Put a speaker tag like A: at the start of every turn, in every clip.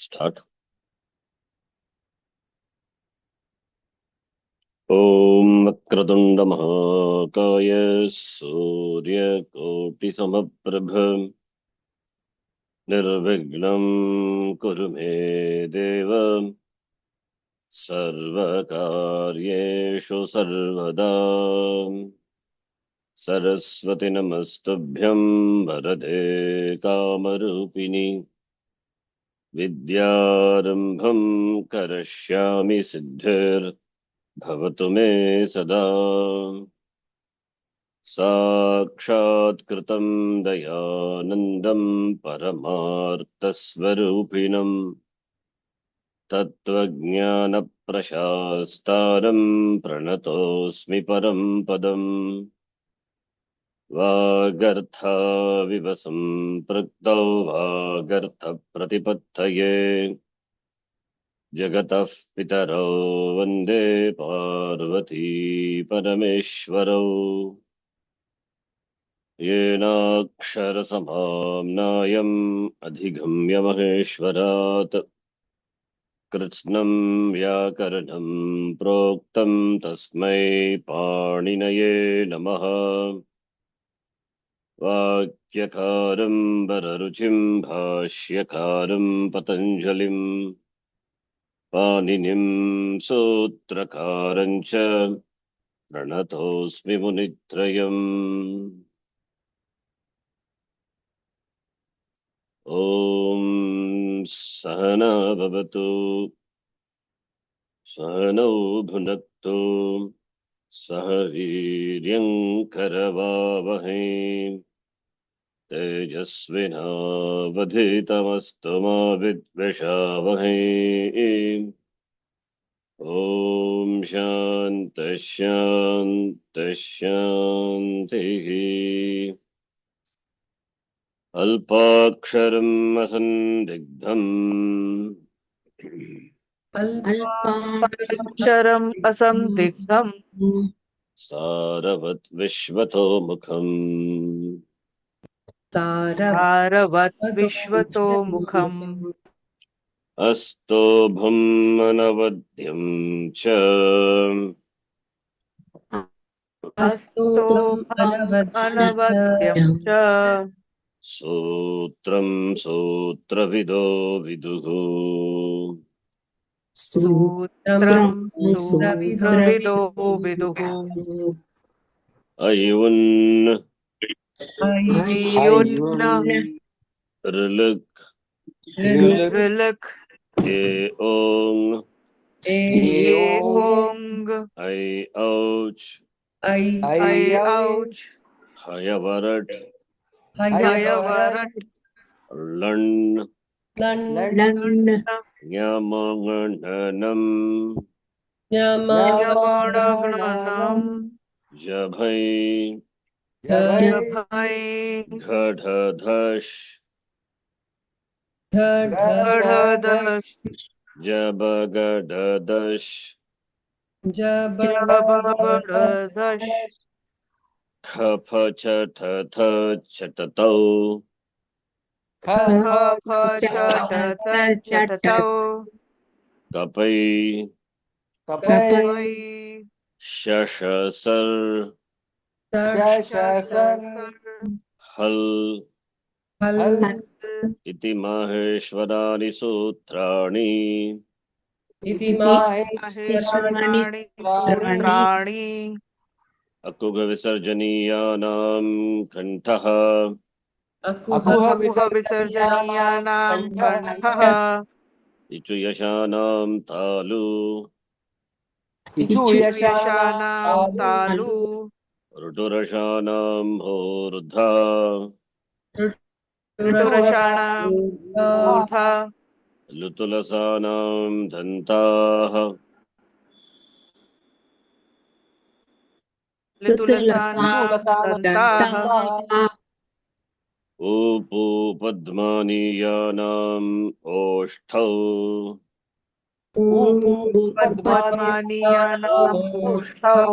A: Start. ओम वक्रतुंड महाकाय सूर्यकोटिसमप्रभ निर्विघ्नं कुरु मे देव सर्वकार्येषु सर्वदा। सरस्वती नमस्तुभ्यं वरदे कामरूपिणि विद्यारंभं करिष्यामि सिद्धिर्भवतु मे सदा। साक्षात्कृतं दयानन्दं परमार्थस्वरूपिणं तत्त्वज्ञानप्रशास्तारं प्रणतोऽस्मि परं पदम्। वागर्थाविव सम्पृक्तौ वागर्थप्रतिपत्तये जगतः पितरौ वन्दे पार्वती परमेश्वरौ। येनाक्षरसमाम्नायम् अधिगम्य महेश्वरात् कृत्स्नं व्याकरणं प्रोक्तं तस्मै पाणिनये नमः। वाक्यकारं वररुचिं भाष्यकारं पतञ्जलिं पाणिनिं सूत्रकारं च प्रणतोऽस्मि मुनित्रयम्। ॐ सहना भवतु सहनौ भुनक्तु सह वीर्यं करवावहै तेजस्विनावधीतमस्तु मा विद्विषावहै। ॐ शान्तिः शान्तिः शान्तिः। अल्पाक्षरम् असन्दिग्धम्
B: अल्पाक्षरम् असंदिग्धम्
A: सारवत् विश्वतोमुखम्
B: सारवत् विश्वतोमुखम्
A: अस्तोभम् अनवद्यं च
B: अनवद्यं च
A: सूत्रं सूत्रविदो विदुः।
B: सूत्रं सूत्रविदो विदुः।
A: अयुन्
B: अयुन्न
A: ऋलुक्
B: ऋलक्
A: एओङ्
B: एहोङ्
A: ऐ औच्
B: ऐऔच्
A: हयवरट्
B: हयवरट्
A: लण्
B: लण्
A: ञमङणनम्
B: ञमणगणनम्
A: जभै
B: जभै
A: घढधश्
B: घढधश्
A: जबगडदश्
B: जबगडदश्
A: खफचठथ चटतौ
B: खफचटतौ
A: कपै
B: कपै
A: शशसर् हल् इति माहेश्वराणि सूत्राणि
B: सूत्राणि
A: अकुघविसर्जनीयानां कण्ठः
B: अकुहविसर्जनीयानां कण्ठः
A: इचुयशानां तालु
B: इचुयशानां तालु
A: ऋटुरशानां मूर्धा
B: ऋटुरषाणां मूर्धा
A: लुतुलसानां दन्ताः
B: लितुलसानां दन्ताः
A: ऊपूपद्मानीयानाम् ओष्ठौ
B: पद्मानीयानाम् ओष्ठौ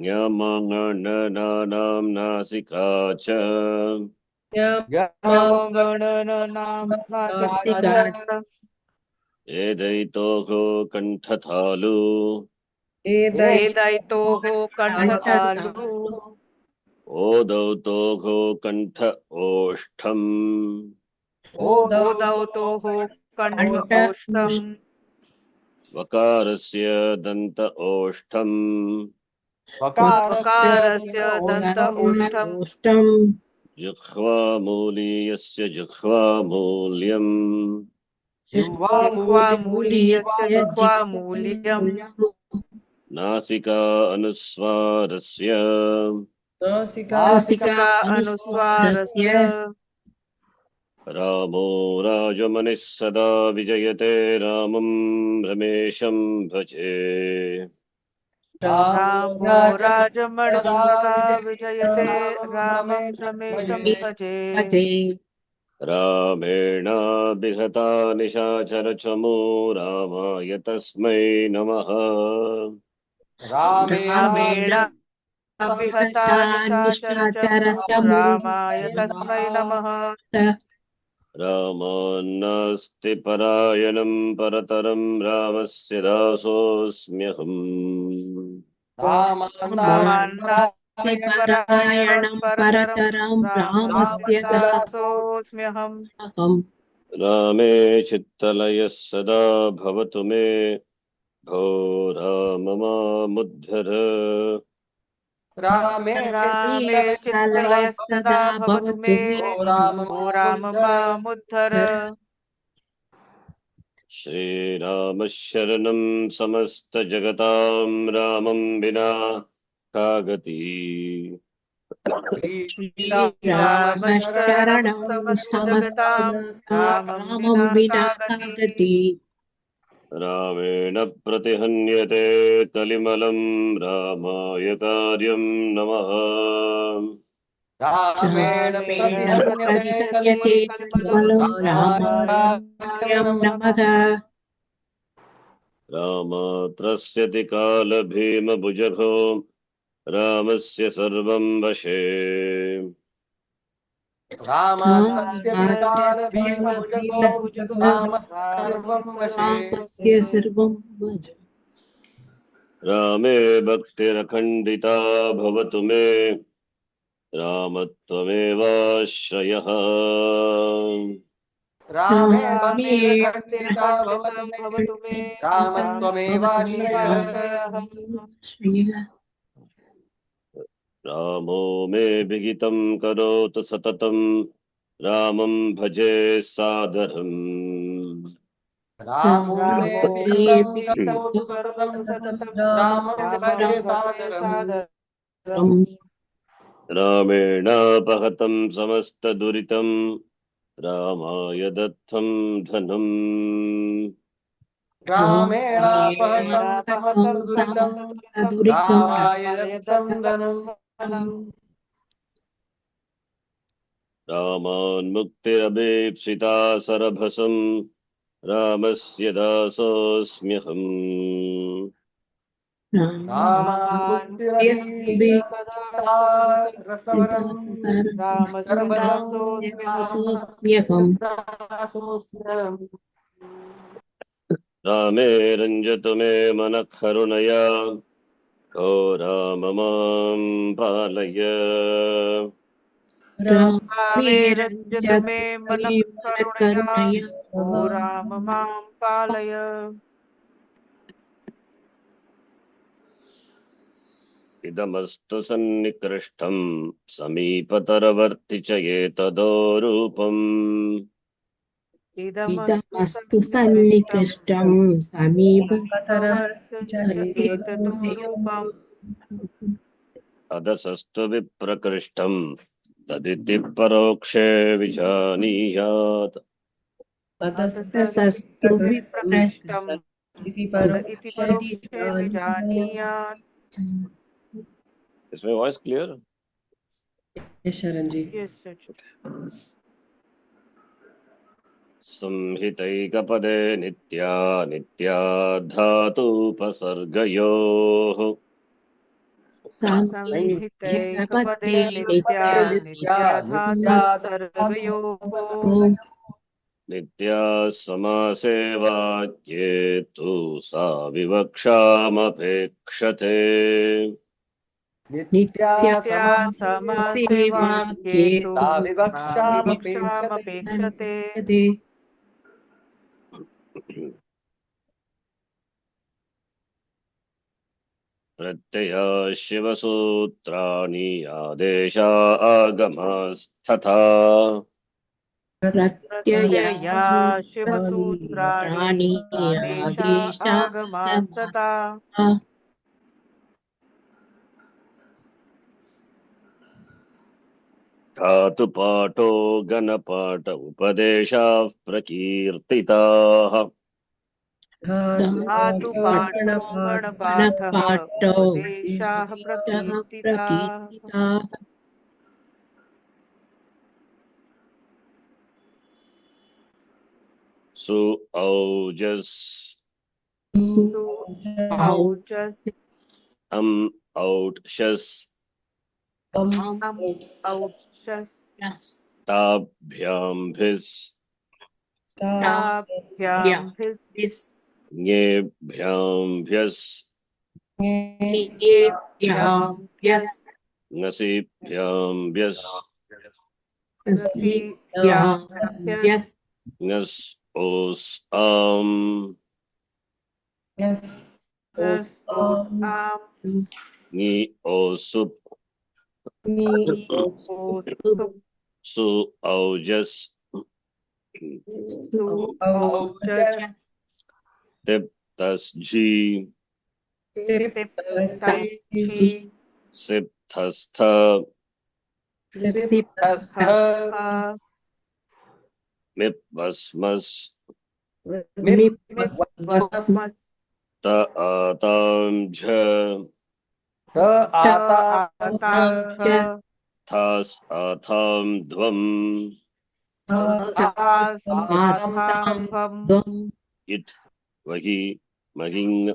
A: ञमङणनानां नासिका च
B: ञमङणनां नासिका च
A: एदैतोः कण्ठतालु
B: एदैतोः कण्ठतालु
A: ओदौतोः कण्ठ ओष्ठम्
B: ओदौतोः कण्ठ ओष्ठम्
A: वकारस्य दन्त ओष्ठम्
B: वकारस्य दन्त ओष्ठम्
A: जिह्वामूलीयस्य जिह्वामूल्यम्
B: जिह्वामूलीयस्य जिह्वामूल्यम्
A: नासिका अनुस्वारस्य
B: नासिका अनुस्वारस्य
A: रामो राजमनिः सदा विजयते रामं रमेशं भजे
B: रामो राजमणिः सदा विजयते रामं रमेशं भजे
A: रामेणाभिहता निशाचरचमो रामाय तस्मै नमः
B: रामेण विहता निशाचरचमो रामाय तस्मै नमः
A: रामान्नास्ति परायणं परतरं रामस्य दासोऽस्म्यहम्
B: रामान्नास्ति परायणं परतरं रामस्य दासोऽस्म्यहम्
A: रामे चित्तलयः सदा भवतु मे भो राम मामुद्धर
B: रामे चित्तलयः सदा भवतु मे भो राम मामुद्धर
A: श्रीराम शरणं समस्तजगतां रामं विना का गति
B: श्रीराम शरणं समस्तजगतां रामं विना का गति
A: रामेण प्रतिहन्यते कलिमलं रामाय कार्यं नमः
B: रामेण प्रतिहन्यते कलिमलं रामाय नमः
A: रामात्रस्यति कालभीमभुजगो रामस्य सर्वं वशे रामे भक्तिरखण्डिता भवतु मे रामत्वमेवाश्रयः
B: रामे भक्तिरखण्डिता भवतु मे रामत्वमेवाश्रयः
A: रामो मे विहितं करोतु सततं रामं भजे सादरम्
B: रामो मे विहितं करोतु सततं रामं भजे सादरम्
A: रामेणापहतं समस्तदुरितं रामाय दत्तं धनम्
B: रामेणापहतं समस्तदुरितं रामाय दत्तं धनम्
A: रामान्मुक्तिरभीप्सिता सरभसं रामस्य दासोऽस्म्यहम् रामे रञ्जतु मे मनः करुणया को राम मां पालय
B: रामे रञ्जतु मे मनः करुणया ओ राम मां पालय
A: इदमस्तु सन्निकृष्टं समीपतरवर्ति च एतदोरूपम्
C: इदमस्तु सन्निकृष्टं समीपतरवर्ति च
B: एतदोरूपम्
A: अदसस्तु विप्रकृष्टं तदिति परोक्षे विजानीयात्
C: अदसस्तु
B: विप्रकृष्टम् इति परोक्षे विजानीयात्
A: Is my voice clear?
C: Yes, Sharanji.
B: Yes, sir.
A: संहितैकपदे नित्या नित्या धातुपसर्गयोः
B: संहितैकपदे नित्या नित्या धातुपसर्गयोः
A: नित्या समासे वाक्ये तु सा विवक्षामपेक्षते
D: नित्या
B: नित्या
D: समासे
B: समासे वाक्ये तु
D: सा
B: विवक्षामपेक्षते
A: प्रत्यया शिवसूत्राणि आदेशा आगमस्तथा
B: प्रत्यया शिवसूत्राणि आदेशा आगमास्तथा
A: धातुपाठो गणपाठ उपदेशाः प्रकीर्तिताः
B: धातुपाठो गणपाठः उपदेशाः प्रकीर्तिताः
A: सु औजस्
B: औजस्
A: औट्शस्
B: औक्षस्
A: ताभ्याम्भिस्
B: ताभ्याम्भिस्
A: ङेभ्याम्भ्यस्
B: ङेभ्याम्भ्यस्
A: ङसिभ्याम्भ्यस्
B: ङसिभ्याम्भ्यस्
A: ङस् ओस् आम्
B: ङस् ओस् आम्
A: ङि ओसुप्
B: ओसुप्
A: सु औजस्
B: सु औजस्
A: तिप्तस्झि
B: तिप्तस्थि
A: सिप्तस्थ
B: सिप्तस्थ
A: मिप्वस्मस्
B: मिप्वस्मस्
A: त आताम् झ
B: आताम्
A: थास् आथाम् ध्वम्
B: आताम्
A: इट् वहि महिङ्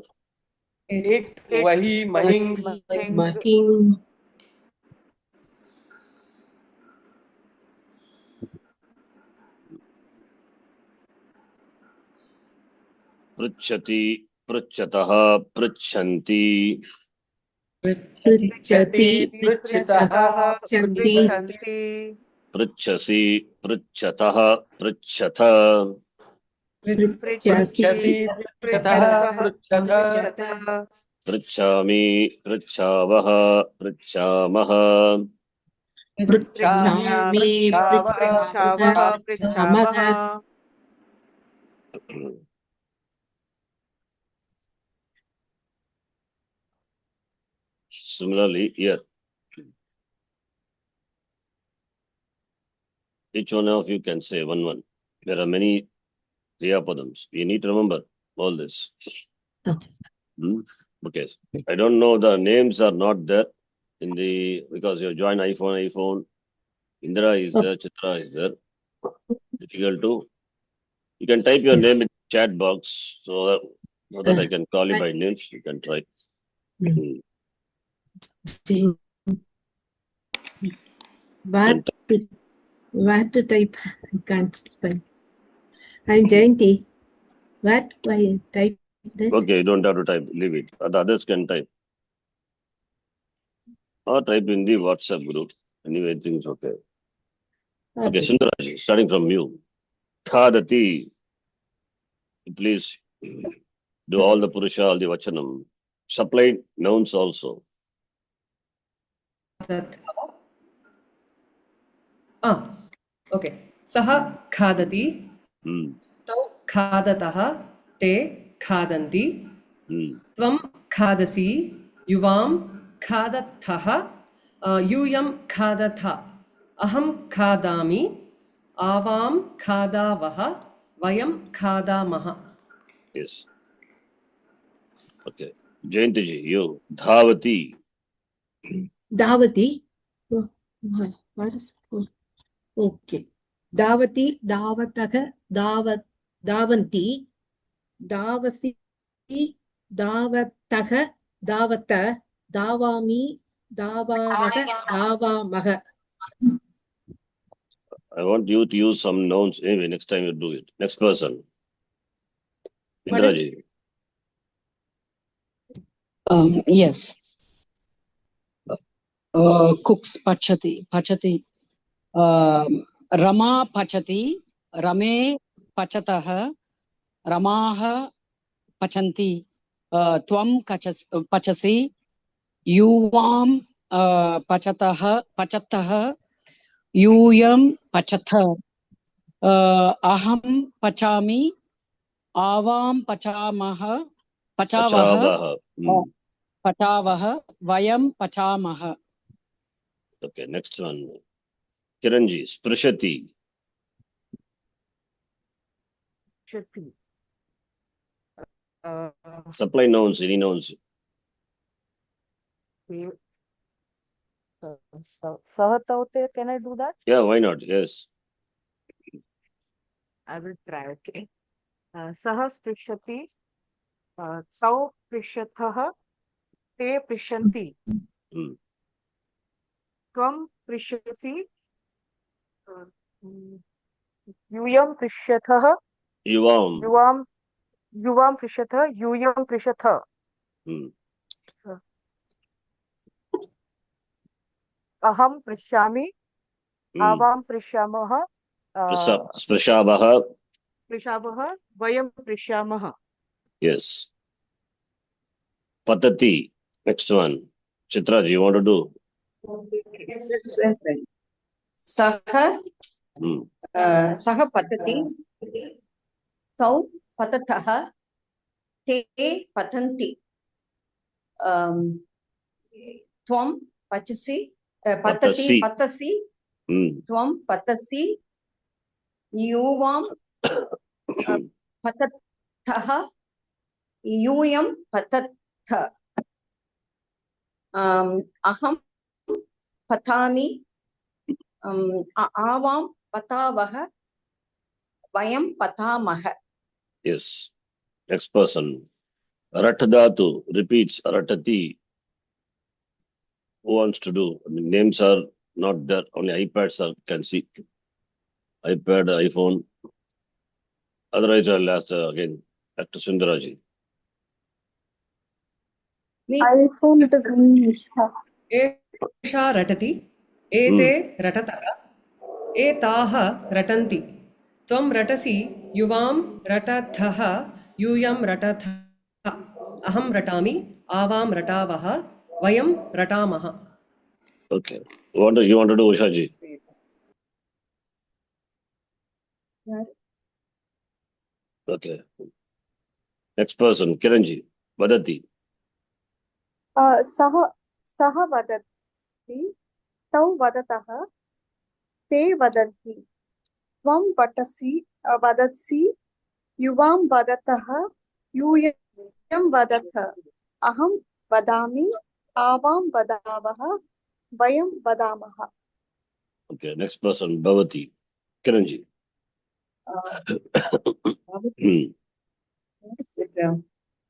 D: इट् वहि महिङ्
A: पृच्छति पृच्छतः पृच्छन्ति
D: पृच्छति पृच्छतः
B: पृच्छन्ति
A: पृच्छसि पृच्छतः पृच्छथ
D: पृच्छसि पृच्छतः पृच्छथ
A: पृच्छामि पृच्छावः पृच्छामः
D: पृच्छामि
B: पृच्छावः पृच्छामः
A: Similarly, here, each one of you can say one. There are many Kriyapadams. You need to remember all this. Okay. I don't know, the names are not there in the, because you join iPhone. Indira is there, Chitra is there. Difficult to, you can type your name in chat box so that I can call you by names. You can try.
C: What to type? I can't spell. I'm Jayanti. What? Why type that?
A: Okay, you don't have to type, leave it. The others can type. Or type in the WhatsApp group. Anyway, things okay. Okay, Sundaraj, starting from you. Khadati. Please do all the Purusha, all the Vachanam. Supplied nouns also.
E: Okay सः खादति तौ खादतः ते खादन्ति त्वं खादसि युवां खादथः यूयं खादथ अहं खादामि आवां खादावः वयं खादामः.
A: Yes. Okay. Jayanti ji, you. Dhavati.
C: Davati. What is it? Okay. Davati, Davataka, Davanti, Davasi, Davataka, Davata, Davami, Davavaga, Davamaga.
A: I want you to use some nouns. Anyway, next time you do it. Next person. Indraji.
F: Yes. Cooks pachati. Rama pachati. Rame pachatah. Ramaha pachanti. Tvam pachasi. Yuvam pachatah. Yuyam pachatha. Aham pachami. Avam pachavaha.
A: Pachavaha.
F: Pachavaha. Vayam pachamaha.
A: Okay, next one. Kiranji. Sprishati.
B: Shati.
A: Supply nouns, any nouns.
B: Sahataute, can I do that?
A: Yeah, why not? Yes.
B: I will try, okay. Saha sprishati, tau prishatah, te prishanti,
A: Hmm.
B: tvam prishati, yuyam prishatah,
A: Yuvam.
B: yuvam prishatah, yuyam prishatah.
A: Hmm.
B: Aham prishami, avam prishamah,
A: Sprishavaha.
B: prishabah, vayam prishamah.
A: Yes. Patati. Next one. Chitra, you want to do?
G: Saha Saha patati. Tau patatah. Te patanti. Tvam pachasi. Patasi. Tvam patasi. Yuvam patatah. Yuyam patatha. Aham patami. Avam patavaha. Vayam patamaha.
A: Yes. Next person. Ratadatu repeats Ratati. Who wants to do? I mean, names are not there. Only iPads can see. iPad, iPhone. Otherwise, I'll ask again Dr. Sundaraji.
H: iPhone, it is English.
E: एषा रटति एते रटतः एताः रटन्ति त्वं रटसि युवां रटथः यूयं रटथः अहं रटामि आवां रटावः वयं रटामः.
A: Okay. You want to do Ushaji? Okay. Next person, Kiranji. Vadati.
H: सः वदति तौ वदतः ते वदन्ति त्वं वदसि युवां वदतः यूयं वदथ अहं वदामि आवां वदावः वयं वदामः.
A: Okay, next person, Bhavati. Kiranji.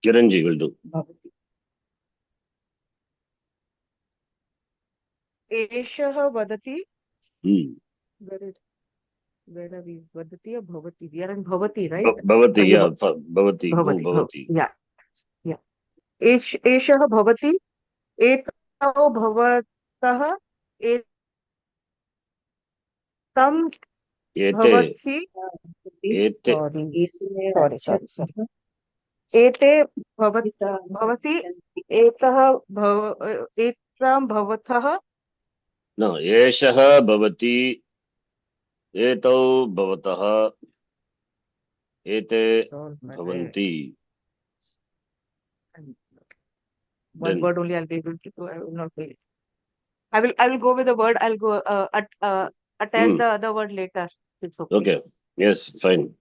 A: Kiranji will do.
B: Eshaha vadati. Where are we? Vadati or Bhavati? We are in Bhavati, right?
A: Bhavati, yeah. Bhavati. Bhavati.
B: Yeah. Eshaha bhavati. Etau bhavatah. Etam bhavati. Sorry. Ete bhavati. Etah etam bhavatah.
A: No, Eshaha Bhavati. Etau Bhavatah. Ete Bhavanti.
B: One word only I'll be able to do. I will not be. I will go with the word. I'll go attach the other word later. It's okay.
A: Okay. Yes, fine.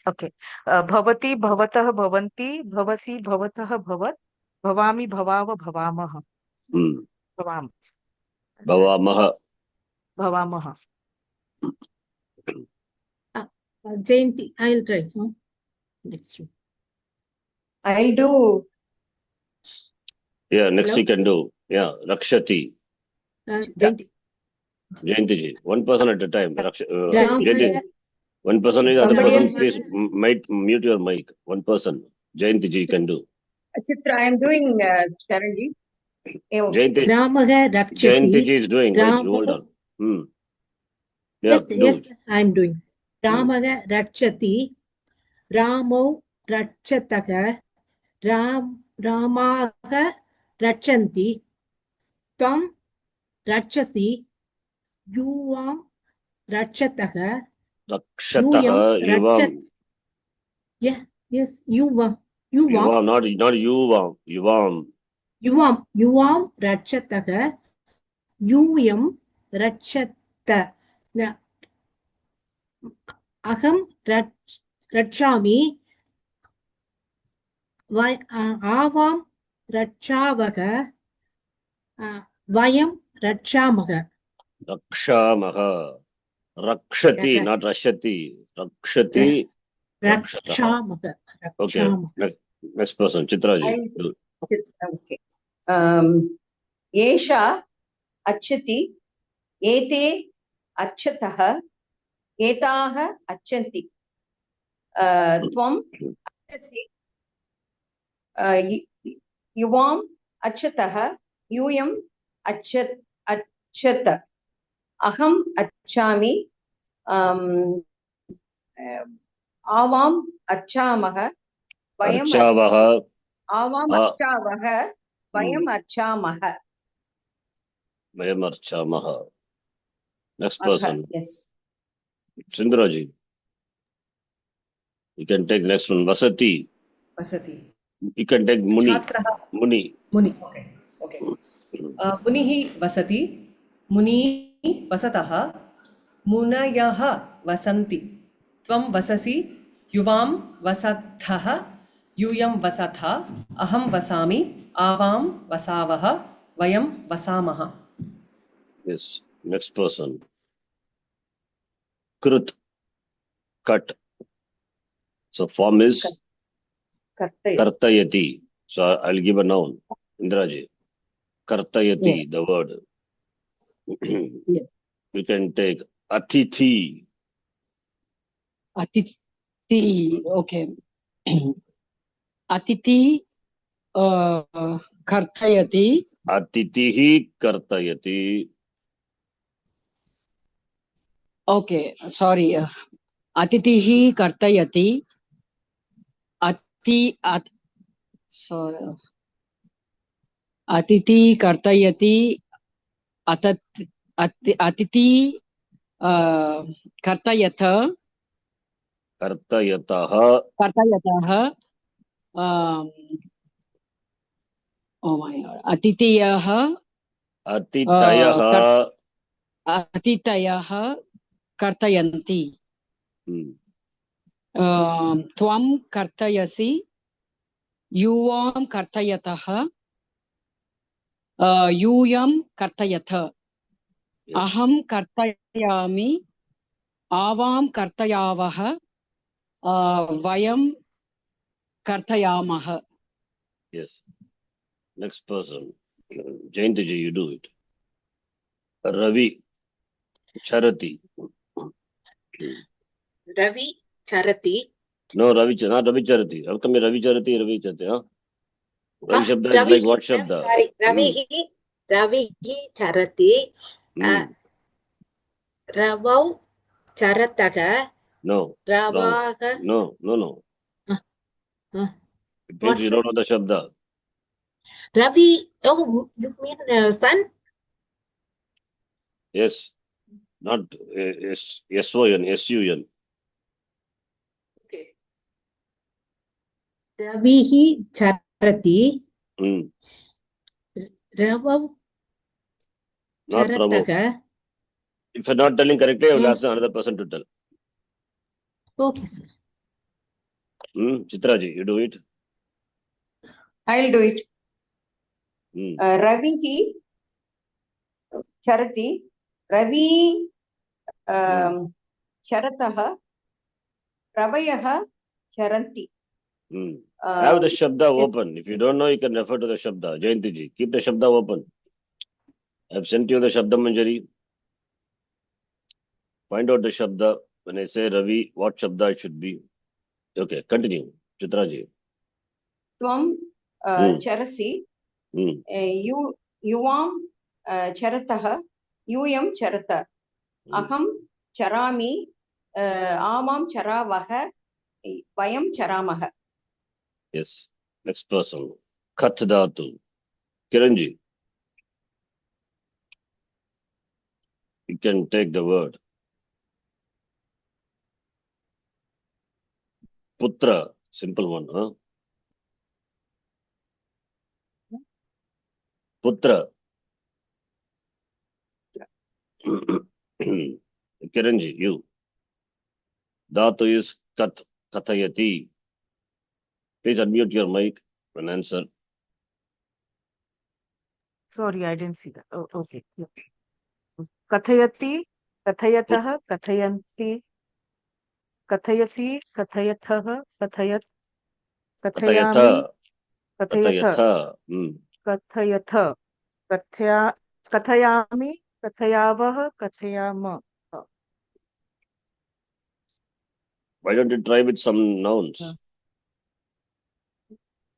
B: Okay. Bhavati, bhavatah, bhavanti, bhavasi, bhavatah, bhavat, bhavami, bhavava, bhavamah. Bhavamaha.
C: Jayanti, I'll try. Next one.
G: I'll do.
A: Yeah, next you can do. Yeah, Rakshati.
C: Jayanti.
A: Jayanti ji, one person at a time.
C: Ramaya.
A: Jayanti, one person is other
G: Somebody
A: person.
G: else.
A: Please might mute your mic. One person. Jayanti ji can do.
G: Chitra, I am doing Sharanji.
A: Jayanti,
C: Ramaga
A: Jayanti
C: Rakshati.
A: ji is doing. Wait,
C: Ram.
A: hold on. Yeah,
C: Yes,
A: do
C: yes,
A: it.
C: I'm doing. Ramaga Rakshati. Ramo Rakshataga. Ramaga Rakshanti. Tvam Rakshasi. Yuvam Rakshataga.
A: Rakshataha, Yuvam.
C: Yeah, yes, Yuvam.
A: Yuvam, not Yuvam. Yuvam.
C: Yuvam Rakshataga. Yuyam Rakshata. Now, Aham Rakshami. Avam Rakshavaga. Vayam Rakshamaga.
A: Rakshamaha. Rakshati,
C: Yeah.
A: not Rashati. Rakshati. Rakshataha.
C: Rakshamaga.
A: Okay. Next person. Chitra ji. Do it.
G: Okay. Esha Achati. Ete Achatah. Etah Achanti. Tvam Achasi. Yuvam Achatah. Yuyam Achat. Aham Achami. Avam Achamaha. Vayam
A: Archavaha.
G: Avam Achavaha. Vayam Achamaha.
A: Vayam Archamaha. Next person.
G: Yes.
A: Sindhura ji. You can take next one. Vasati.
E: Vasati.
A: You can take Muni.
E: Chhatraha.
A: Muni.
E: Muni. Okay. Munihi vasati. Muni vasataha. Munayaha vasanti. Tvam vasasi. Yuvam vasathaha. Yuyam vasatha. Aham vasami. Avam vasavaha. Vayam vasamaha.
A: Yes. Next person. Krut. Cut. So form is Kartayati. So I'll give a noun. Indraji. Kartayati, the word.
F: Yes.
A: You can take Atithi.
F: Atiti. Okay. Atiti kartayati.
A: Atitihi Kartayati.
F: Okay. Sorry. Atitihi kartayati. Sorry. Atiti kartayati. Atiti kartayatha.
A: Kartayataha.
F: Kartayatah. Oh my God. Atitiyaha.
A: Atitayaha.
F: Atitayaha kartayanti. Tvam kartayasi. Yuvam kartayataha. Yuyam kartayatha.
A: Yes.
F: Aham kartayami. Avam kartayavaha. Vayam kartayamaha.
A: Yes. Next person. Jayanti ji, you do it. Ravi. Charati.
C: Ravi Charati.
A: No, Ravi, not Ravi Charati. How come Ravi Charati, Ravi Charati? Huh? Ravi Shabda is like what Shabda?
C: Sorry, Ravihi Charati. Ravau Charataga.
A: No.
C: Ravaga.
A: No. It means you don't know the Shabda.
C: Ravi. Oh, you mean sun?
A: Yes. Not S-O-N, S-U-N.
C: Okay. Ravihi Charati. Ravau
A: Not Prabhu.
C: Charataga.
A: If you're not telling correctly, I will ask another person to tell.
C: Okay, sir.
A: Chitra ji, you do it.
G: I'll do it. Ravihi Charati. Ravi Charataha. Ravayaha Charanti.
A: Have the Shabda open. If you don't know, you can refer to the Shabda. Jayanti ji, keep the Shabda open. I have sent you the Shabda Manjari. Find out the Shabda. When I say Ravi, what Shabda it should be. Okay, continue. Chitraji.
G: Tvam
A: Hmm.
G: charasi.
A: Hmm.
G: Yuvam charatah. Yuyam charata. Aham charami. Avam charavah. Vayam charamah.
A: Yes. Next person. Kat Dhatu. Kiranji. You can take the word. Putra. Simple one, huh? Putra. Kiranji, you. Dhatu is Kat. Kathayati. Please unmute your mic and answer.
B: Sorry, I didn't see that. Oh, okay. Yeah. Kathayati, kathayatah, kathayanti, kathayasi, kathayatah, kathayat, kathayami,
A: Kathayatha.
B: kathayatha,
A: Kathayatha. Hmm.
B: kathayatha, kathayami, kathayavah, kathayama.
A: Why don't you try with some nouns?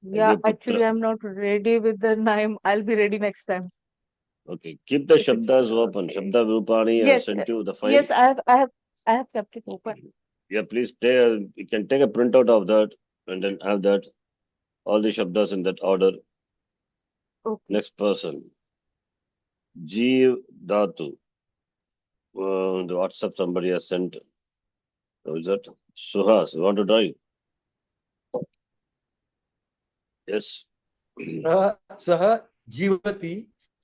B: Yeah,
A: Putra.
B: actually, I'm not ready with the name. I'll be ready next time.
A: Okay, keep the Shabdas open. Shabda Rupani, I
B: Yes,
A: sent you the file.
B: yes, I have kept it open.
A: Yeah, please you can take a printout of that and then have that. All the Shabdas in that order.
B: Okay.
A: Next person. Jeev Dhatu. The WhatsApp somebody has sent. Who is that? Suhas. You want to try? Yes.
D: सः जीवति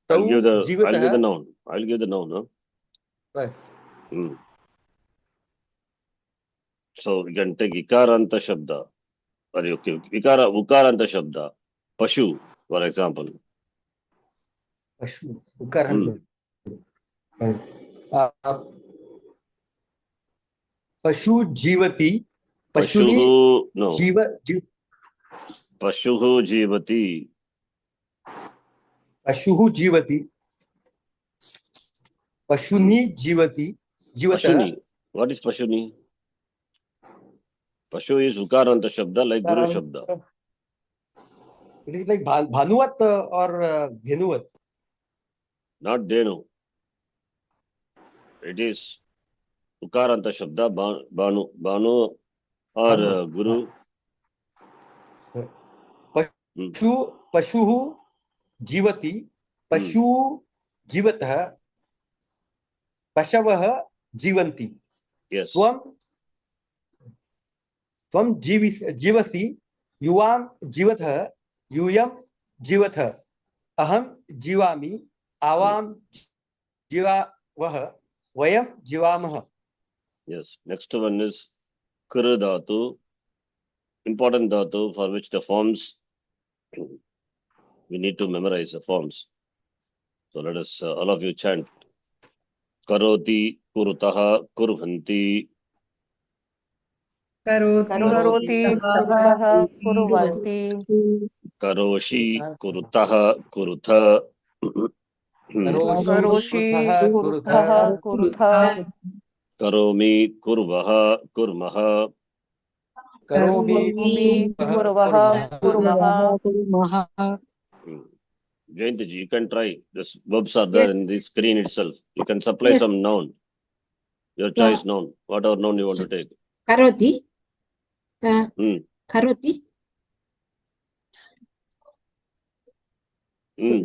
D: तौ
A: I'll give the
D: जीवतः
A: noun. I'll give the noun. Huh?
D: Right.
A: Hmm. So we can take Ikaranta Shabda. Or okay, Ukaranta Shabda. Pashu, for example.
D: पशु उकारः पशु जीवति पशुनि
A: Pashuhu, no. Pashuhu Jivati.
D: पशुः जीवति पशुनि जीवति जीवतः
A: Pashuni. What is Pashuni? Pashu is Ukaranta Shabda, like Guru Shabda.
D: It is like Bhanuvat or Dhenuvat.
A: Not Denu. It is Ukaranta Shabda, Banu or Guru.
D: पशुः जीवति पशु जीवतः पशवः जीवन्ति
A: Yes.
D: त्वं जीवसि युवां जीवतः यूयं जीवतः अहं जीवामि आवां जीवावः वयं जीवामः.
A: Yes. Next one is Kru Dhatu. Important Dhatu for which the forms we need to memorize the forms. So let us all of you chant. Karoti, Kurutaha, Kurvanti.
B: Karoti, kurutaha, kurvanti.
A: Karoshi, Kurutaha, Kurutha.
B: Karoshi, kurutaha, kurutha.
A: Karomi, Kurvaha, Kurmaha.
B: Karomi, kurvaha, kurmaha.
A: Jayanti, you can try. This verbs are there in the screen itself. You can supply some noun. Your choice noun. Whatever noun you want to take.
C: Karoti. Karoti.
A: You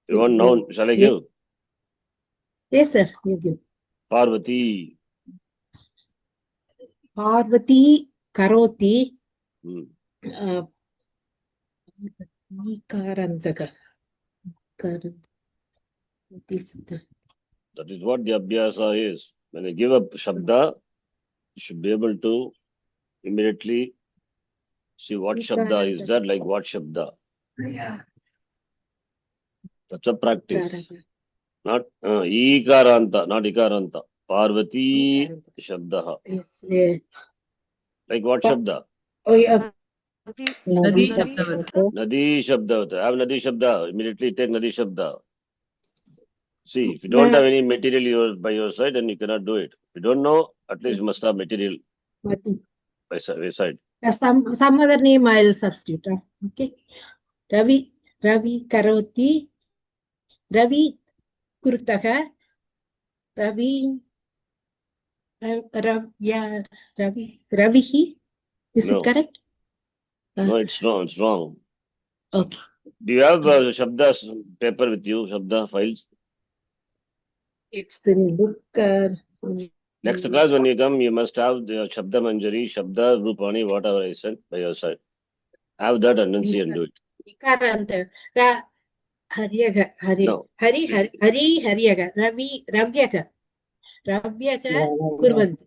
A: want noun? Shall I give?
C: Yes, sir. You give.
A: Parvati.
C: Parvati, Karoti. Karantaka.
A: That is what the Abhyasa is. When you give a Shabda, you should be able to immediately see what Shabda is there, like what Shabda. That's a practice. Not Ikaranta, not Ikaranta. Parvati Shabda.
C: Yes. Yeah.
A: Like what Shabda?
C: Oh, yeah.
E: Nadi Shabdavat.
A: Nadi Shabda. Have Nadi Shabda. Immediately take Nadi Shabda. See, if you don't have any material by your side, then you cannot do it. If you don't know, at least you must have material by side.
C: Some other name I'll substitute. Okay. Ravi karoti. Ravi kurtaha. Ravi Ravihi. Is
A: No.
C: it correct?
A: No, it's wrong. It's wrong.
C: Okay.
A: Do you have Shabda paper with you? Shabda files?
C: It's the book.
A: Next class when you come, you must have the Shabda Manjari, Shabda Rupani, whatever I said by your side. Have that and then see and do it.
C: Ikaranta. Haryaga.
A: No.
C: Hari Haryaga. Ravyaga kurvanti.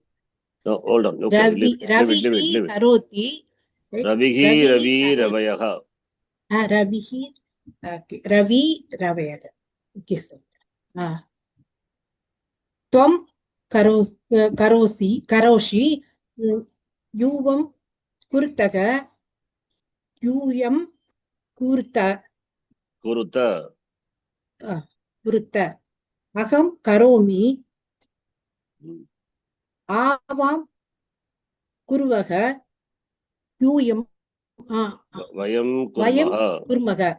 A: No, hold on. Okay, leave it.
C: Ravihi karoti.
A: Ravihi, Ravi, Ravayaha.
C: Ravihi. Okay. Ravi Ravayaga. Okay, sir. Tvam karoshi. Yuvam kurtaga. Yuyam kurta.
A: Kuruta.
C: Kurta. Aham karomi. Avam kurvaga. Yuyam.
A: Vayam
C: Vayam
A: Kurmaha.
C: kurmaga.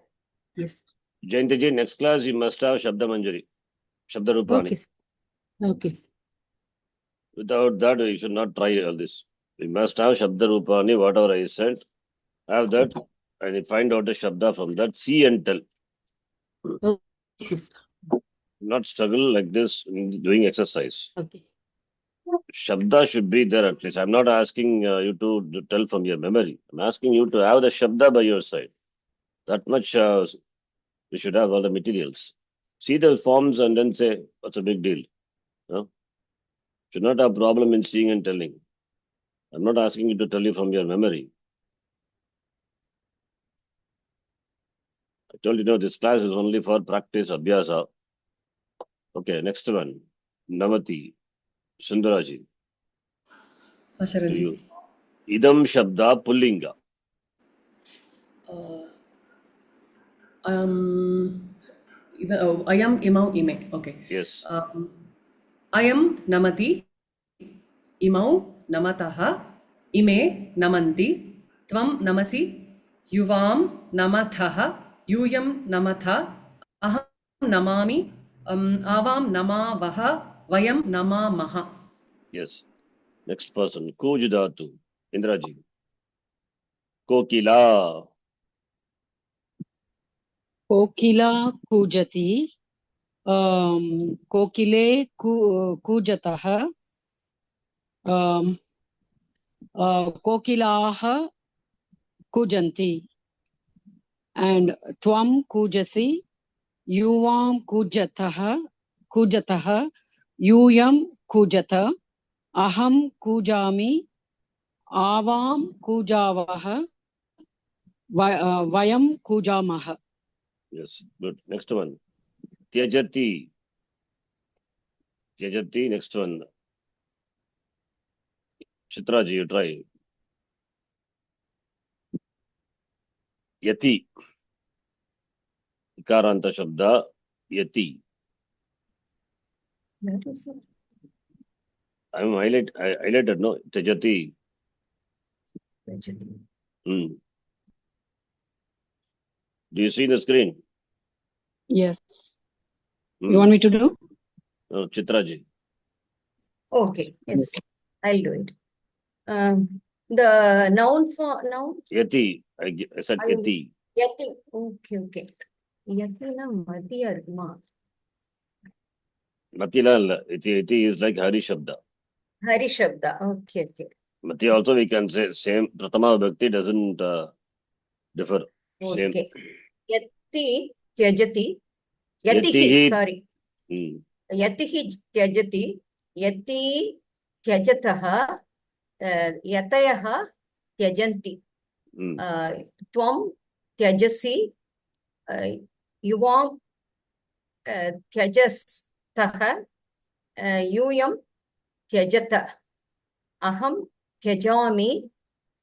C: Yes.
A: Jayanti, next class you must have Shabda Manjari, Shabda Rupani.
C: Okay. Okay.
A: Without that, you should not try all this. We must have Shabda Rupani, whatever I said. Have that and you find out the Shabda from that. See and tell.
C: Okay.
A: Not struggle like this in doing exercise.
C: Okay.
A: Shabda should be there at least. I'm not asking you to tell from your memory. I'm asking you to have the Shabda by your side. That much you should have all the materials. See the forms and then say, what's a big deal? No? Should not have problem in seeing and telling. I'm not asking you to tell you from your memory. I told you, this class is only for practice, abhyasa. Okay, next one. Namati. Sundaraji.
E: Acharanji.
A: Idam Shabda Pullinga.
E: Ayam, imau, ime. Okay.
A: Yes.
E: Ayam namati. Imau namataha. Ime namanti. Tvam namasi. Yuvam namathaha. Yuyam namatha. Aham namami. Avam namavaha. Vayam namamaha.
A: Yes. Next person. Kujidatu. Indraji. Kokila.
F: Kokila kujati. Kokile kujataha. Kokilaha kujanti. And tvam kujasi. Yuvam kujataha. Yuyam kujata. Aham kujami. Avam kujavaha. Vayam kujamaha.
A: Yes, good. Next one. Tyajati. Next one. Chitraji, you try. Yati. Ikaranta Shabda. Yati. I highlighted, no? Tyajati. Do you see the screen?
F: Yes. You want me to do?
A: No, Chitraji.
G: Okay, yes, I'll do it. The noun for noun.
A: Yati. I said Yati.
G: Yati. Okay. Yati na matiya irukuma.
A: Matila. Yati is like Hari Shabda.
G: Hari Shabda. Okay.
A: Mati also we can say same. Pratama Vibhakti doesn't differ. Same.
G: Okay. Yati tyajati. Yatihi. Sorry. Yatihi tyajati. Yati tyajataha. Yatayaha tyajanti. Tvam tyajasi. Yuvam tyajastaha. Yuyam tyajata. Aham tyajami.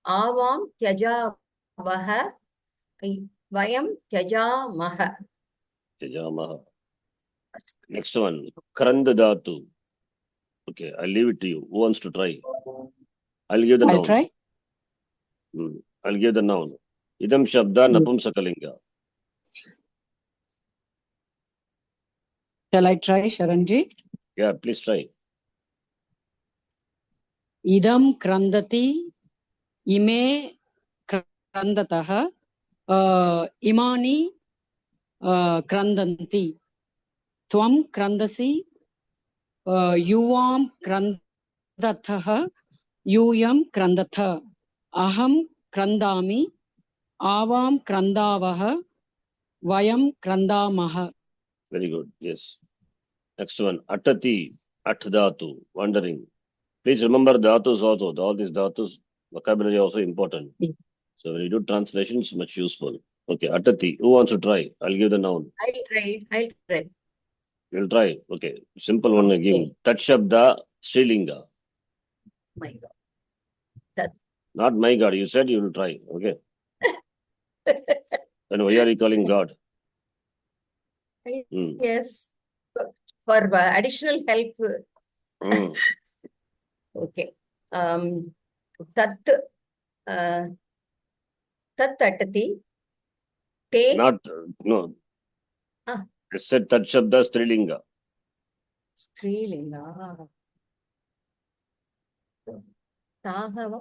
G: Avam tyajavaha. Vayam tyajamaha.
A: Tyajamaha. Next one, Krand Dhatu. Okay, I'll leave it to you. Who wants to try? I'll give the
F: I'll
A: noun.
F: try.
A: I'll give the noun. Idam Shabda Napumsakalinga.
F: Shall I try, Sharanji?
A: Yeah, please try.
F: Idam krandati, ime krandatah, imani krandanti, tvam krandasi, yuvam krandatah, yuyam krandatha, aham krandami, avam krandavah, vayam krandamaha.
A: Very good. Yes. Next one, Atati, Atdatu, wandering. Please remember dhatus also. All these dhatus, vocabulary also important.
F: Yeah.
A: So when you do translations, much useful. Okay, Atati. Who wants to try? I'll give the noun.
G: I'll try.
A: You'll try. Okay. Simple one I give.
G: Okay.
A: Tat Shabda, Srilinga.
G: My God.
A: Not my God. You said you will try. Okay. Then why are you calling God?
G: Yes. For additional help. Okay. Tat atati. Te.
A: Not, no.
G: Ah.
A: I said Tat Shabda, Strilinga.
G: Strilinga. Tahava.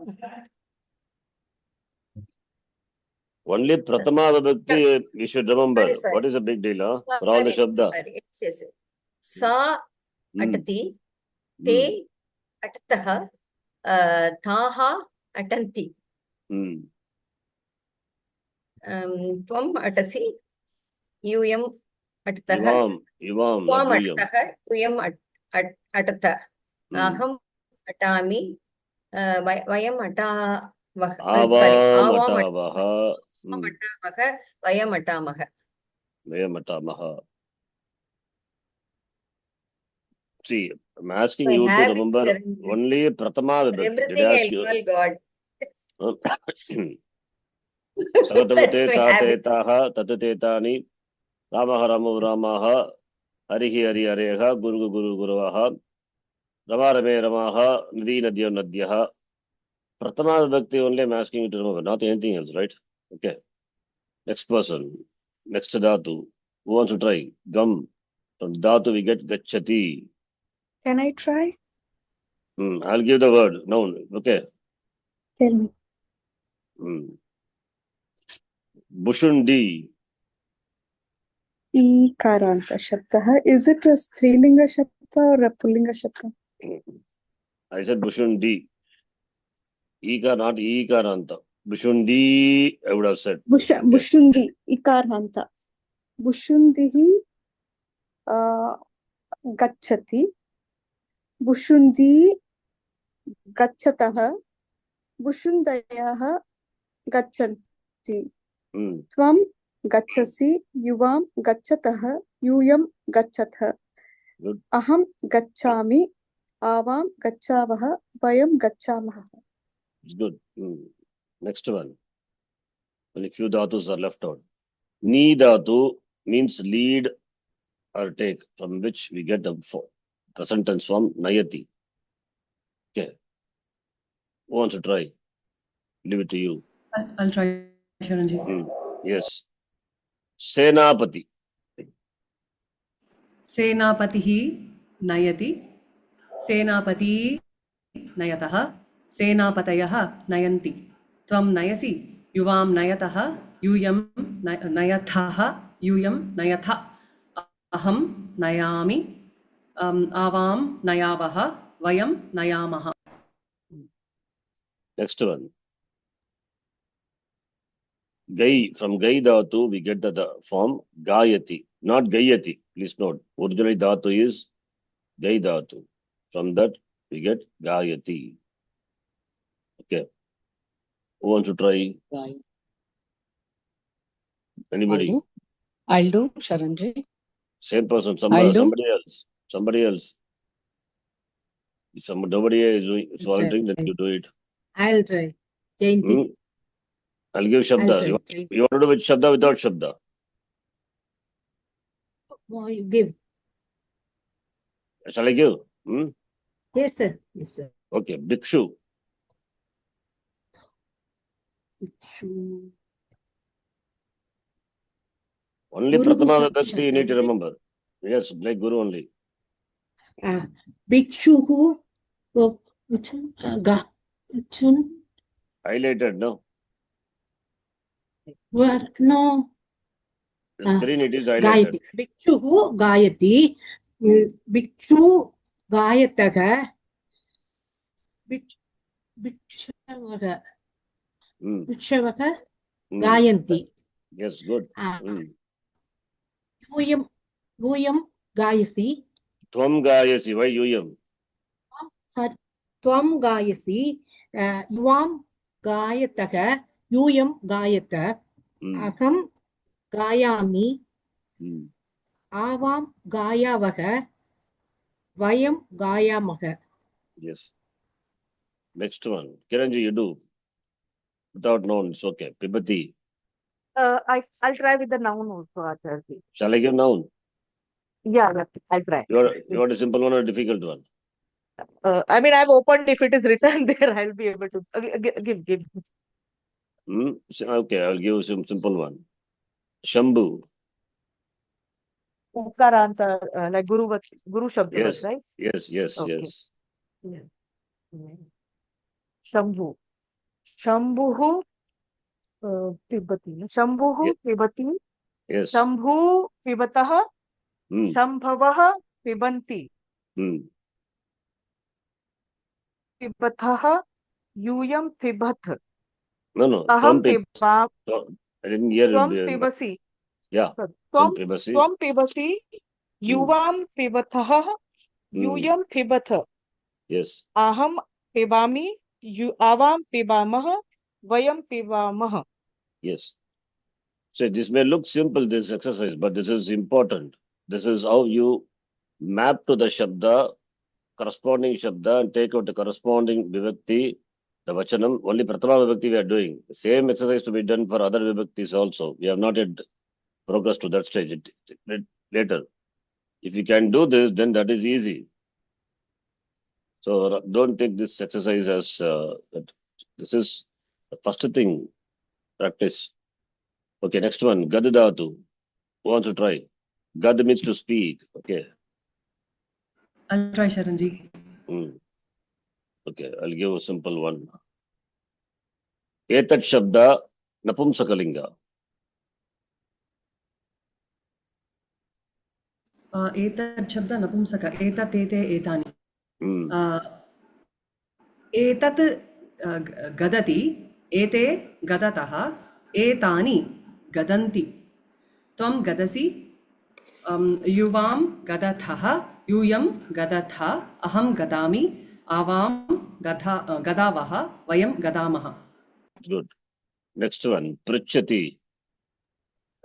A: Only Pratama Vibhakti, you should remember.
G: Sorry.
A: What is the big deal, huh? For all the Shabda.
G: Sorry. Yes. Sa atati. Te atataha. Taha atanti. Tvam atasi. Yuyam atataha.
A: Ivam,
G: Tvam
A: not Yuyam.
G: atataha. Yuyam atataha. Aham atami. Vayam atavaha.
A: Avam atavaha.
G: Vayam atamaha.
A: Vayam atamaha. See, I'm asking
G: I
A: you to
G: have it,
A: remember
G: Sharanji.
A: only Pratama Vibhakti.
G: Everything I'll call God.
A: Sagatavate
G: That's my habit.
A: Satetaha Tatatani Ramaha Ramu Ramaha Harihi Hari Hareha Guru Guru Guruvaha Rama Rame Ramaha Nadi Nadya Nadyaha. Pratama Vibhakti only I'm asking you to remember, not anything else, right? Okay. Next person. Next Dhatu. Who wants to try? Gam. From Dhatu we get Gachati.
H: Can I try?
A: I'll give the word. Noun. Okay.
H: Tell me.
A: Bushundi.
H: Ikaranta Shabda. Is it a Strilinga Shabda or a Pullinga Shabda?
A: I said Bushundi. Ika, not Ikaranta. Bushundi, I would have said.
H: Bushundi. Ikaranta. Bushundihi Gachati. Bushundi Gachataha. Bushundayaha Gachanti. Tvam Gachasi. Yuvam Gachataha. Yuyam Gachatha.
A: Good.
H: Aham Gachami. Avam Gachavaha. Vayam Gachamaha.
A: It's good. Next one. Only few dhatus are left out. Ni dhatu means lead or take, from which we get the present tense form Nayati. Okay. Who wants to try? Leave it to you.
E: I'll try, Sharanji.
A: Yes. Senapati.
E: Senapatihi nayati. Senapati nayataha. Senapatayaha nayanti. Tvam nayasi. Yuvam nayataha. Yuyam nayathaha. Yuyam nayatha. Aham nayami. Avam nayavaha. Vayam nayamaha.
A: Next one. Gai. From Gai dhatu we get the form Gayati. Not Gayati. Please note. Originally dhatu is Gai dhatu. From that we get Gayati. Okay. Who wants to try? Anybody?
F: I'll do, Sharanji.
A: Same person.
F: I'll do.
A: Somebody else. Somebody else. If nobody is doing it's volunteering, then you do it.
C: I'll try. Jayanti.
A: I'll give Shabda. You want to do with Shabda without Shabda?
C: Oh, you give.
A: Shall I give? Hmm?
C: Yes, sir. Yes, sir.
A: Okay, Bhikshu.
C: Bhikshu.
A: Only
C: Guru
A: Prathama
C: Shabda,
A: Vibhakti you need to
C: is it?
A: remember. Yes, like Guru only.
C: Bhikshu. Oh, which one? Which one?
A: Highlighted, no?
C: Where? No.
A: The screen it is highlighted.
C: Gayati. Bhikshu Gayati. Bhikshu Gayataga. Bhikshavaga. Bhikshavaga Gayanti.
A: Yes, good.
C: Yuyam Gayasi.
A: Tvam Gayasi. Why Yuyam?
C: Sorry. Tvam Gayasi. Yuvam Gayataga. Yuyam Gayata. Aham Gayami. Avam Gayavaga. Vayam Gayamaga.
A: Yes. Next one. Kiranji, you do. Without noun, it's okay. Pibati.
B: I'll try with the noun also, Acharya.
A: Shall I give noun?
B: Yeah, I'll try.
A: You want a simple one or a difficult one?
B: I mean, I've opened. If it is written there, I'll be able to give.
A: Okay, I'll give some simple one. Shambhu.
B: Ukaranta, like Guru Shabda,
A: Yes,
B: right?
A: yes.
B: Yeah. Shambhu. Shambhuhu Pibati. Shambhuhu Pibati.
A: Yes.
B: Shambhu Pibataha. Shambhavaha Pibanti. Pibataha Yuyam Pibath.
A: No.
B: Aham
A: Pibam. I didn't hear
B: Tvam
A: it.
B: Pibasi.
A: Yeah.
B: Tvam Pibasi. Yuvam Pibataha. Yuyam Pibath.
A: Yes.
B: Aham Pibami. Avam Pibamaha. Vayam Pibamaha.
A: Yes. So this may look simple, this exercise, but this is important. This is how you map to the Shabda, corresponding Shabda, and take out the corresponding Vibhakti, the Vachanam. Only Prathama Vibhakti we are doing. The same exercise to be done for other Vibhaktis also. We have not yet progressed to that stage later. If you can do this, then that is easy. So don't take this exercise as this is the first thing, practice. Okay, next one, Gadadatu. Who wants to try? Gad means to speak. Okay.
E: I'll try, Sharanji.
A: Okay, I'll give a simple one. Etat Shabda Napumsakalinga.
E: एतत् शब्द नपुंसक एतत् एते एतानि एतत् गदति एते गदतः एतानि गदन्ति त्वं गदसि युवां गदथः यूयं गदथ अहं गदामि आवां गदावः वयं गदामः.
A: Good. Next one, Prichati.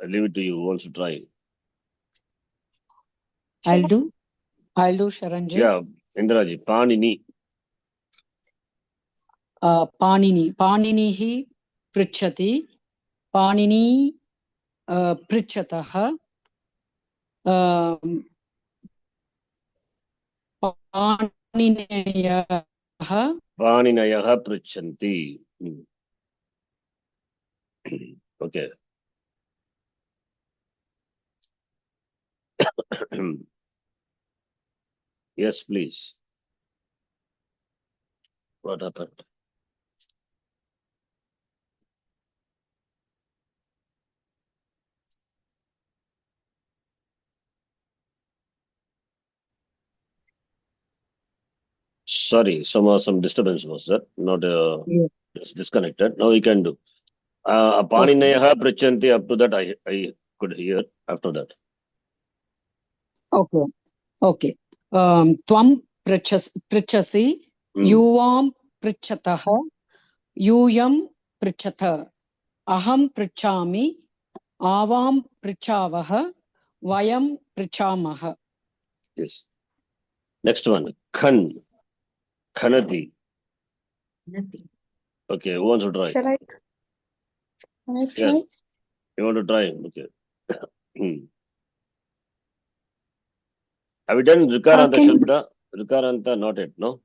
A: I'll leave it to you. Who wants to try?
F: I'll do, Sharanji.
A: Yeah, Indraji. Panini.
F: Panini. Paninihi Prichati. Panini Prichataha.
A: Paninayaha Prichanti. Okay. Yes, please. What happened? Sorry, some disturbance was there. Not it's disconnected. Now we can do. Paninayaha Prichanti. Up to that, I could hear. After that.
F: Okay. Tvam prichasi, yuvam prichatah, yuyam prichatha, aham prichami, avam prichavah, vayam prichamah.
A: Yes. Next one, Khan. Khanati.
C: Nothing.
A: Okay, who wants to try?
H: Shall I try?
A: Yeah. You want to try? Okay. Have you done Rikaranta
H: Can-
A: Shabda? Rikaranta not yet, no?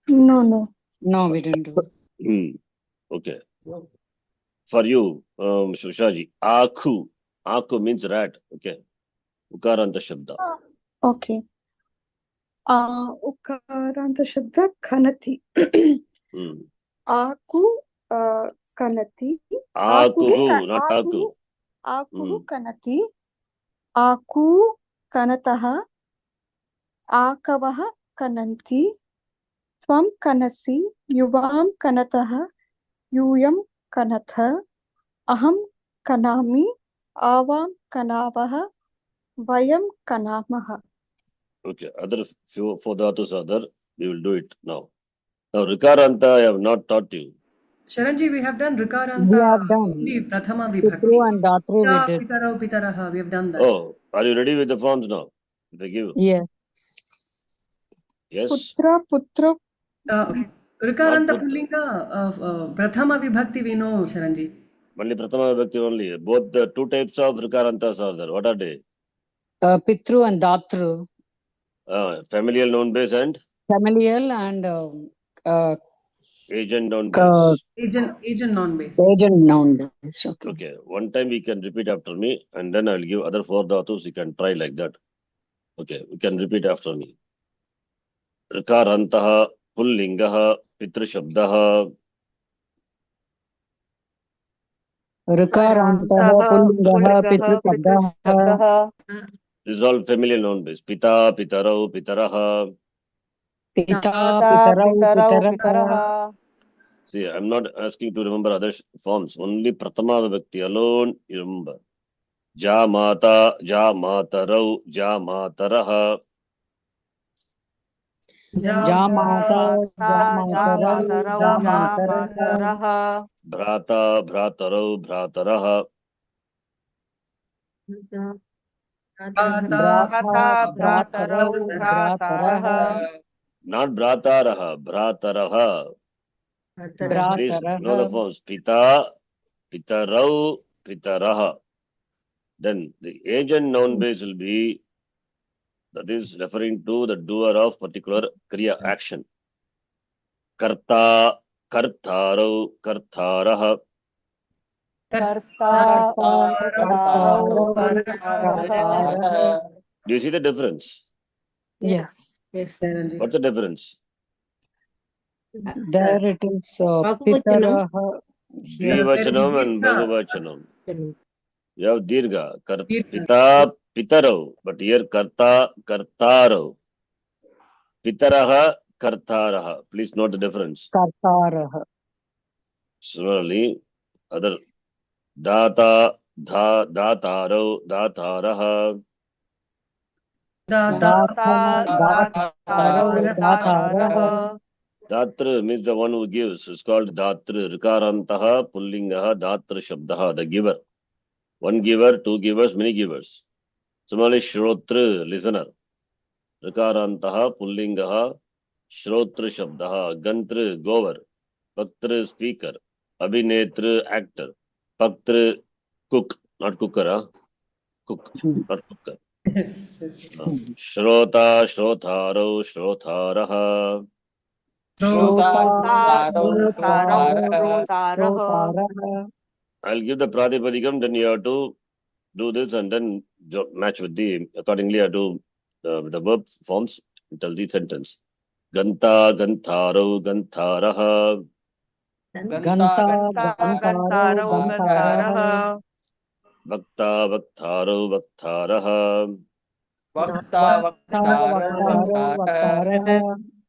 H: No.
F: No, we didn't do.
A: Okay. For you, Shushaji, Aku. Aku means rat. Okay. Ukaranta Shabda.
H: Okay. Ukaranta Shabda Khanati. Aku Kanati.
A: Akuhu, not Aku.
H: Akuhu Kanati. Aku Kanataha. Akavaha Kananti. Tvam Kanasi. Yuvam Kanataha. Yuyam Kanatha. Aham Kanami. Avam Kanavaha. Vayam Kanamaha.
A: Okay. Other few four dhatus are there. We will do it now. Now, Rikaranta, I have not taught you.
E: Sharanji, we have done Rikaranta.
F: We have done.
E: Only Prathama
F: Pitru
E: Vibhakti.
F: and Datru we
E: Pita,
F: did.
E: Pitaro, Pitaraha, we have done that.
A: Oh, are you ready with the forms now? If I give.
F: Yes.
A: Yes.
H: Putra, Putra.
E: Rikaranta
A: Not
E: Pullinga, Prathama Vibhakti we know, Sharanji.
A: Only Prathama Vibhakti only. Both the two types of Rikarantas are there. What are they?
F: Pitru and Datru.
A: Familial noun base and
F: Familial and
A: agent noun base.
E: Agent non-base.
F: agent noun base. Okay.
A: Okay. One time we can repeat after me and then I will give other four dhatus. You can try like that. Okay. We can repeat after me. Rikarantaha, Pullingaha, Pitru Shabdaha.
F: Rikarantaha, Pullingaha, Pitru Shabdaha.
A: This is all familial noun base. Pita, Pitarau, Pitaraha.
F: Pita, Pitarau, Pitaraha.
A: See, I'm not asking to remember other forms. Only Prathama Vibhakti alone you remember. Ja Mata, Ja Matarau, Ja Mataraha.
F: Jamata, Jamatarau, Jamataraha.
A: Bhrata, Bhratarau, Bhrataraha.
F: Brata, Bratarau, Brataraha.
A: Not Bhrataraha, Bhrataraha. Please know the
F: Brataraha.
A: forms. Pita, Pitarau, Pitaraha. Then the agent noun base will be, that is referring to the doer of particular kriya action. Karta, Kartarau, Kartaraha. Do you see the difference?
F: Yes.
E: Sharanji.
A: What's the difference?
F: There it is Pitaraha. Here.
A: Dvivachanam and Bahuvachanam. You have Dirga.
E: Dirgha.
A: Pita, Pitarau. But here Karta, Kartarau. Pitaraha, Kartaraha. Please note the difference.
F: Kartaraha.
A: Similarly, other Data, Datarau, Dataraha.
F: Dataraha.
A: Datra means the one who gives. It's called Datra. Rikarantaha, Pullingaha, Datra Shabdaha, the giver. One giver, two givers, many givers. Similarly, Shrotra, listener. Rikarantaha, Pullingaha, Shrotra Shabdaha, Gantra, goer. Paktra, speaker. Abhinetra, actor. Paktra, cook, not cooker, huh? Cook, not cooker.
E: Yes.
A: Shrota, Shrotharo, Shrotharaha. I'll give the Pratipadikam, then you have to do this and then match with the, accordingly I do the verb forms until the sentence. Ganta, Gantaro, Gantaraha.
F: Ganta, Gantaraha.
A: Bhakta, Bhaktaro, Bhaktaraha.
F: Vaktaraha.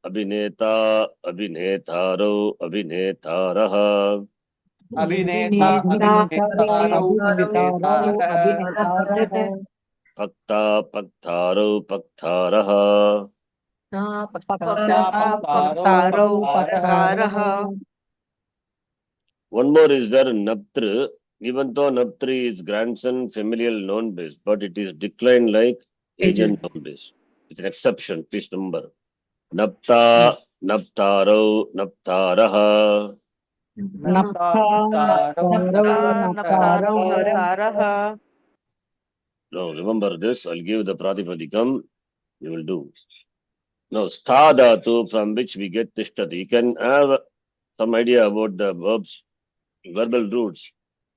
A: Abhineta, Abhinetaro, Abhinetaraha. Bhakta, Bhaktaro, Bhaktaraha. One more is there, Naptra. Even though Naptri is grandson familial noun base, but it is declined like agent noun base. It's an exception, please remember. Napta, Naptaro, Naptaraha. No, remember this. I'll give the Pratipadikam. You will do. Now, stha dhatu, from which we get tishtati. You can have some idea about the verbs, verbal roots,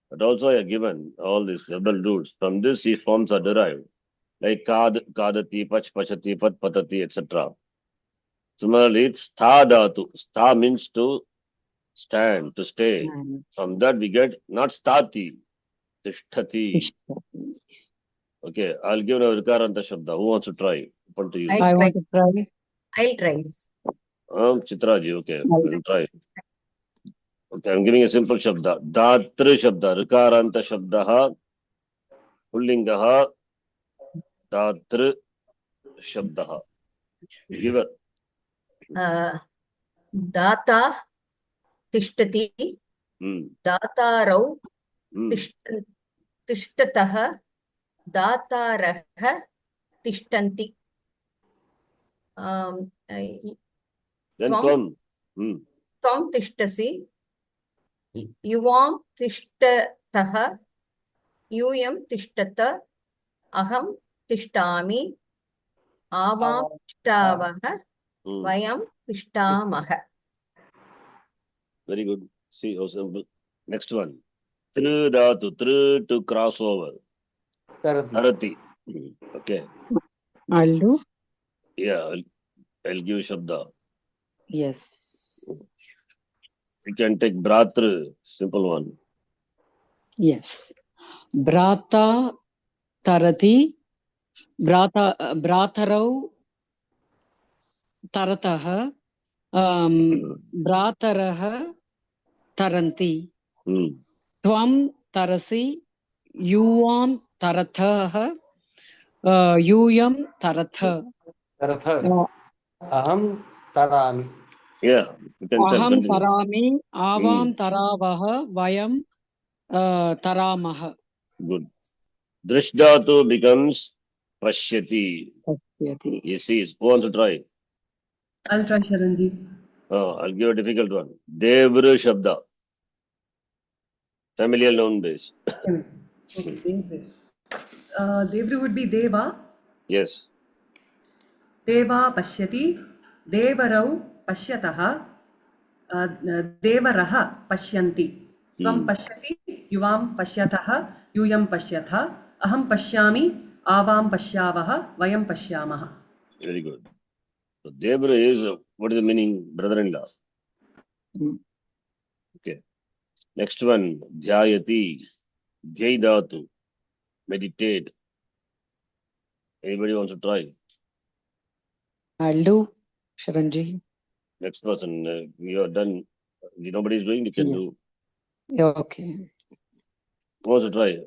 A: but also I have given all these verbal roots. From this, these forms are derived, like kad, kadati, pach, pachati, pat, patati, etc. Similarly, it's stha dhatu. Stha means to stand, to stay. From that, we get not stati, tishtati. Okay, I'll give a Vikaranta Shabda. Who wants to try? Open to you.
F: I want to try.
G: I'll try.
A: Chitraji, okay, we'll try. Okay, I'm giving a simple Shabda. Datri Shabda, Vikaranta Shabdaha, Pullingaha, Datri Shabdaha. Give it.
G: Data tishtati, datarau tishtatah, datarah tishtanti.
A: Then Tvam.
G: Tvam tishtasi, yuvam tishtatah, yuyam tishtata, aham tishtami, avam tishtavah, vayam tishtamah.
A: Very good. See how simple. Next one. Tru dhatu, tru to cross over. Tarati. Okay.
F: I'll do.
A: Yeah, I'll give Shabda.
F: Yes.
A: We can take Bratru, simple one.
F: Yes. Brata tarati. Bratarau taratah. Bratarah taranti. Tvam tarasi. Yuvam taratah. Yuyam taratha.
D: Aham tarami.
A: Yeah, you can tell.
F: Aham
A: Continue.
F: tarami. Avam taravah. Vayam taramah.
A: Good. Drishdhatu becomes Pashyati.
F: Pashyati.
A: You see, it's go on to try.
E: I'll try, Sharanji.
A: I'll give a difficult one. Devru Shabda. Familiar noun base.
E: Okay, Devru would be Deva.
A: Yes.
E: Deva pashyati. Devarau pashyatah. Devaraha pashyanti. Tvam pashyasi. Yuvam pashyatah. Yuyam pashyatha. Aham pashyami. Avam pashyavah. Vayam pashyamah.
A: Very good. So Devru is, what is the meaning? Brother-in-law. Okay. Next one. Dhyayati. Dhyayadhatu. Meditate. Anybody wants to try?
F: I'll do, Sharanji.
A: Next person. You are done. If nobody is doing, you can do.
F: Okay.
A: Who wants to try?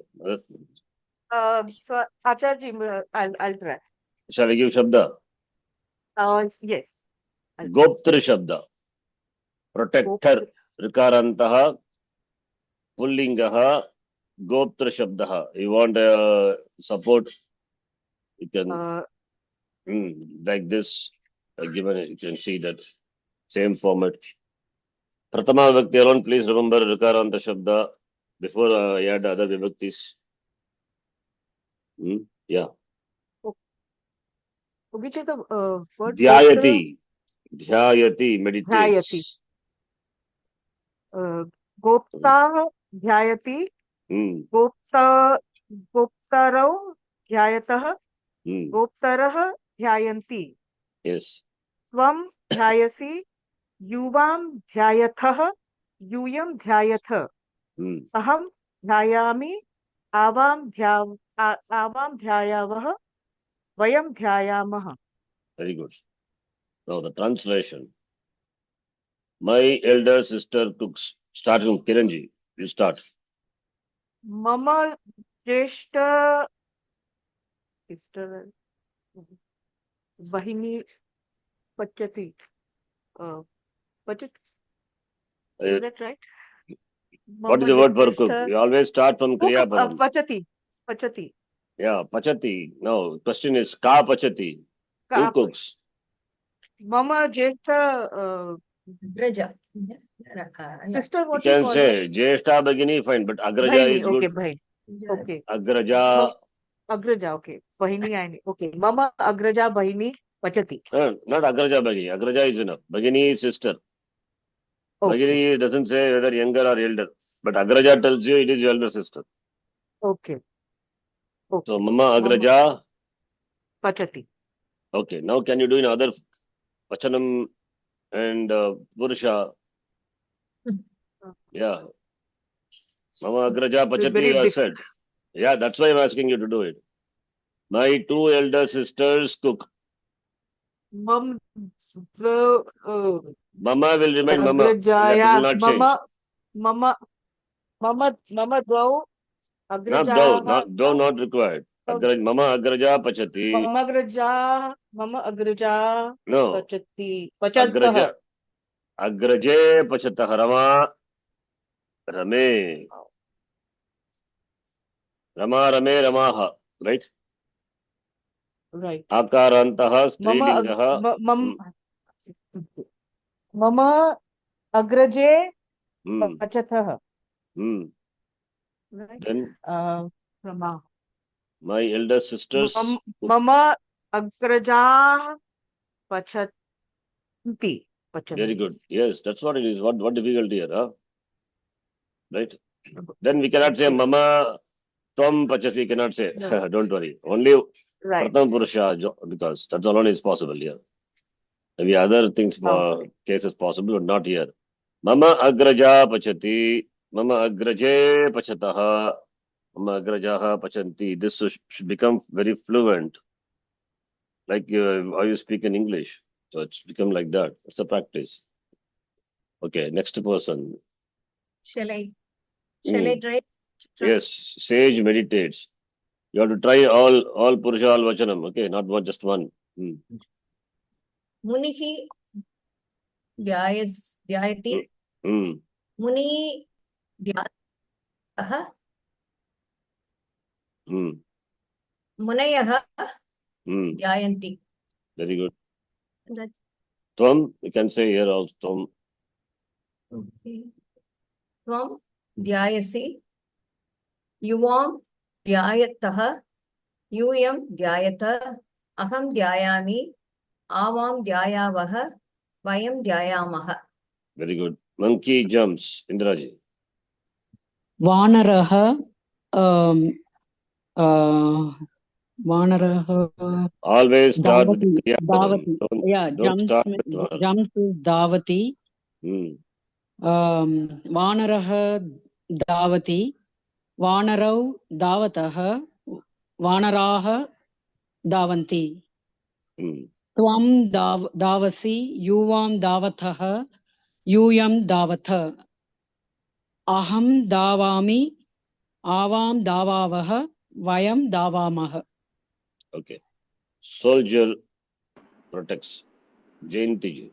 B: So Acharji, I'll try.
A: Shall I give Shabda?
B: Yes.
A: Goptra Shabda. Protector. Rikarantaha. Pullingaha. Goptra Shabdaha. You want support? You can, like this. Given you can see that same format. Pratama Vibhakti alone, please remember Rikaranta Shabda before I add other Vibhaktis. Yeah.
B: Which is the word?
A: Dhyayati. Dhyayati meditates.
B: Gopta dhyayati. Goptarau dhyayatah. Goptarah dhyayanti.
A: Yes.
B: Tvam dhyayasi. Yuvam dhyayathah. Yuyam dhyayath. Aham dhyayami. Avam dhyayavah. Vayam dhyayamah.
A: Very good. Now the translation. My elder sister cooks. Start from Kiranji. You start.
B: Mama Jeshta sister Bahini Pachati. Pachat. Is that right?
A: What is the word for cook? We always start from Kriya Padam.
B: Pachati. Pachati.
A: Yeah, Pachati. No, question is Ka Pachati. Who cooks?
B: Mama Jeshta
G: Raja.
B: sister, what
A: you
B: you
A: can
B: call
A: say Jeshta Bhagini, fine, but Agraja
B: Bhaini,
A: is
B: okay,
A: good.
B: Bhaini. Okay.
A: Agraja
B: Agraja, okay. Bahini and okay. Mama Agraja Bahini Pachati.
A: Not Agraja Bhagini. Agraja is enough. Bhagini is sister.
B: Okay.
A: Bhagini doesn't say whether younger or elder. But Agraja tells you it is your elder sister.
B: Okay. Okay.
A: So Mama Agraja.
B: Pachati.
A: Okay. Now can you do in other Pachanam and Purusha? Yeah. Mama Agraja Pachati,
B: very
A: you have
B: diff-
A: said. Yeah, that's why I'm asking you to do it. My two elder sisters cook.
B: Mom
A: Mama will remain Mama. That
B: Agrajaya
A: will not change.
B: Mama Dwau
A: Not
B: Agraja
A: do not required. Mama Agraja Pachati.
B: Mama Agraja
A: No.
B: Pachati
A: Agraja.
B: Pachatah.
A: Agraje Pachatah Rama. Rame. Rame Ramaha. Right?
B: Right.
A: Akarantaha Strilingaha.
B: Mama Agraje
A: Hmm.
B: Pachatah.
A: Hmm.
B: Right.
A: Then
B: Rama.
A: my elder sisters.
B: Mama Agraja Pachanti.
A: Very good. Yes, that's what it is. What difficulty here, huh? Right? Then we cannot say Mama Tom Pachasi, cannot say.
B: No.
A: Don't worry. Only
B: Right.
A: Pratham Purusha, because that's alone is possible here. Maybe other things, cases possible, but not here. Mama Agraja Pachati, Mama Agraje Pachataha, Mama Agrajaha Pachanti. This should become very fluent, like how you speak in English. So it's become like that. It's a practice. Okay, next person.
G: Shall I try?
A: Yes, sage meditates. You have to try all Purusha, all Vachanam. Okay, not one, just one.
G: Munihi Dhyayati. Muni Dhyayaha. Munayaha Dhyayanti.
A: Very good.
G: That's
A: Tvam, you can say here also Tvam.
G: okay. Tvam Dhyayasi. Yuvam Dhyayataha. Yuyam Dhyayata. Aham Dhyayami. Avam Dhyayavaha. Vayam Dhyayamaha.
A: Very good. Monkey jumps. Indraji.
F: Vanaraha. Vanaraha.
A: Always start with
F: Davati.
A: Kriya Padam.
F: Davati. Yeah,
A: Don't start with Vanara.
F: jumps is Davati. Vanaraha Davati. Vanarau Davataha. Vanaraha Davanti. Tvam Davasi. Yuvam Davataha. Yuyam Davatha. Aham Davami. Avam Davavaha. Vayam Davamaha.
A: Okay. Soldier protects. Jainti.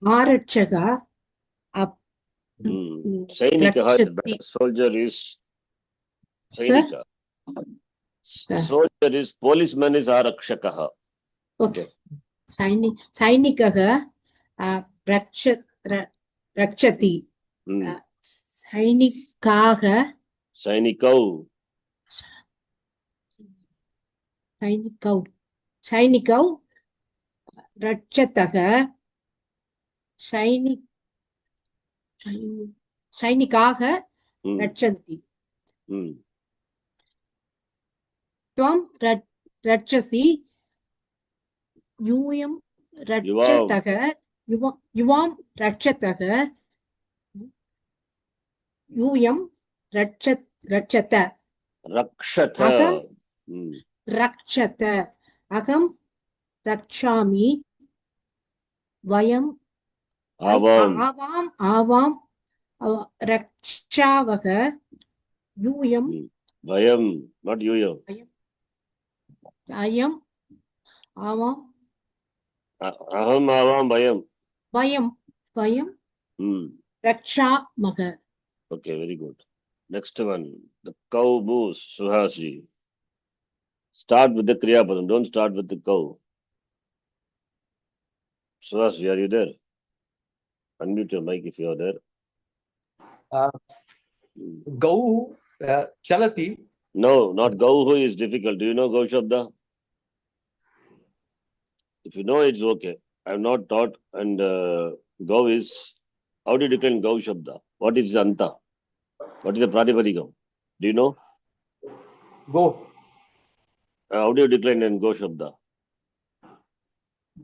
C: Arakshaga
A: Sainika is better. Soldier is Sainika. Soldier is policeman is Arakshakaha.
C: Okay. Sainikaha Rakshati. Sainikaha
A: Sainikau.
C: Sainikau Rakshataha Sainikaha Rakshanti. Tvam Rakshasi Yuyam Rakshataha Yuvam Rakshataha Yuyam Rakshata.
A: Rakshata.
C: Rakshata. Aham Rakshami. Vayam Avam Rakshavaha. Yuyam.
A: Vayam, not Yuyam.
C: Ayam Avam.
A: Aham Avam Vayam.
C: Vayam Rakshamaha.
A: Okay, very good. Next one. The cow moves. Suhasi. Start with the Kriya Padam. Don't start with the cow. Suhasi, are you there? Unmute your mic if you are there.
D: Gau Chalati.
A: No, not Gauhu is difficult. Do you know Gau Shabda? If you know, it's okay. I have not taught. And Gau is, how do you decline Gau Shabda? What is the Anta? What is the Pratipadikam? Do you know?
D: Go.
A: How do you decline in Gau Shabda?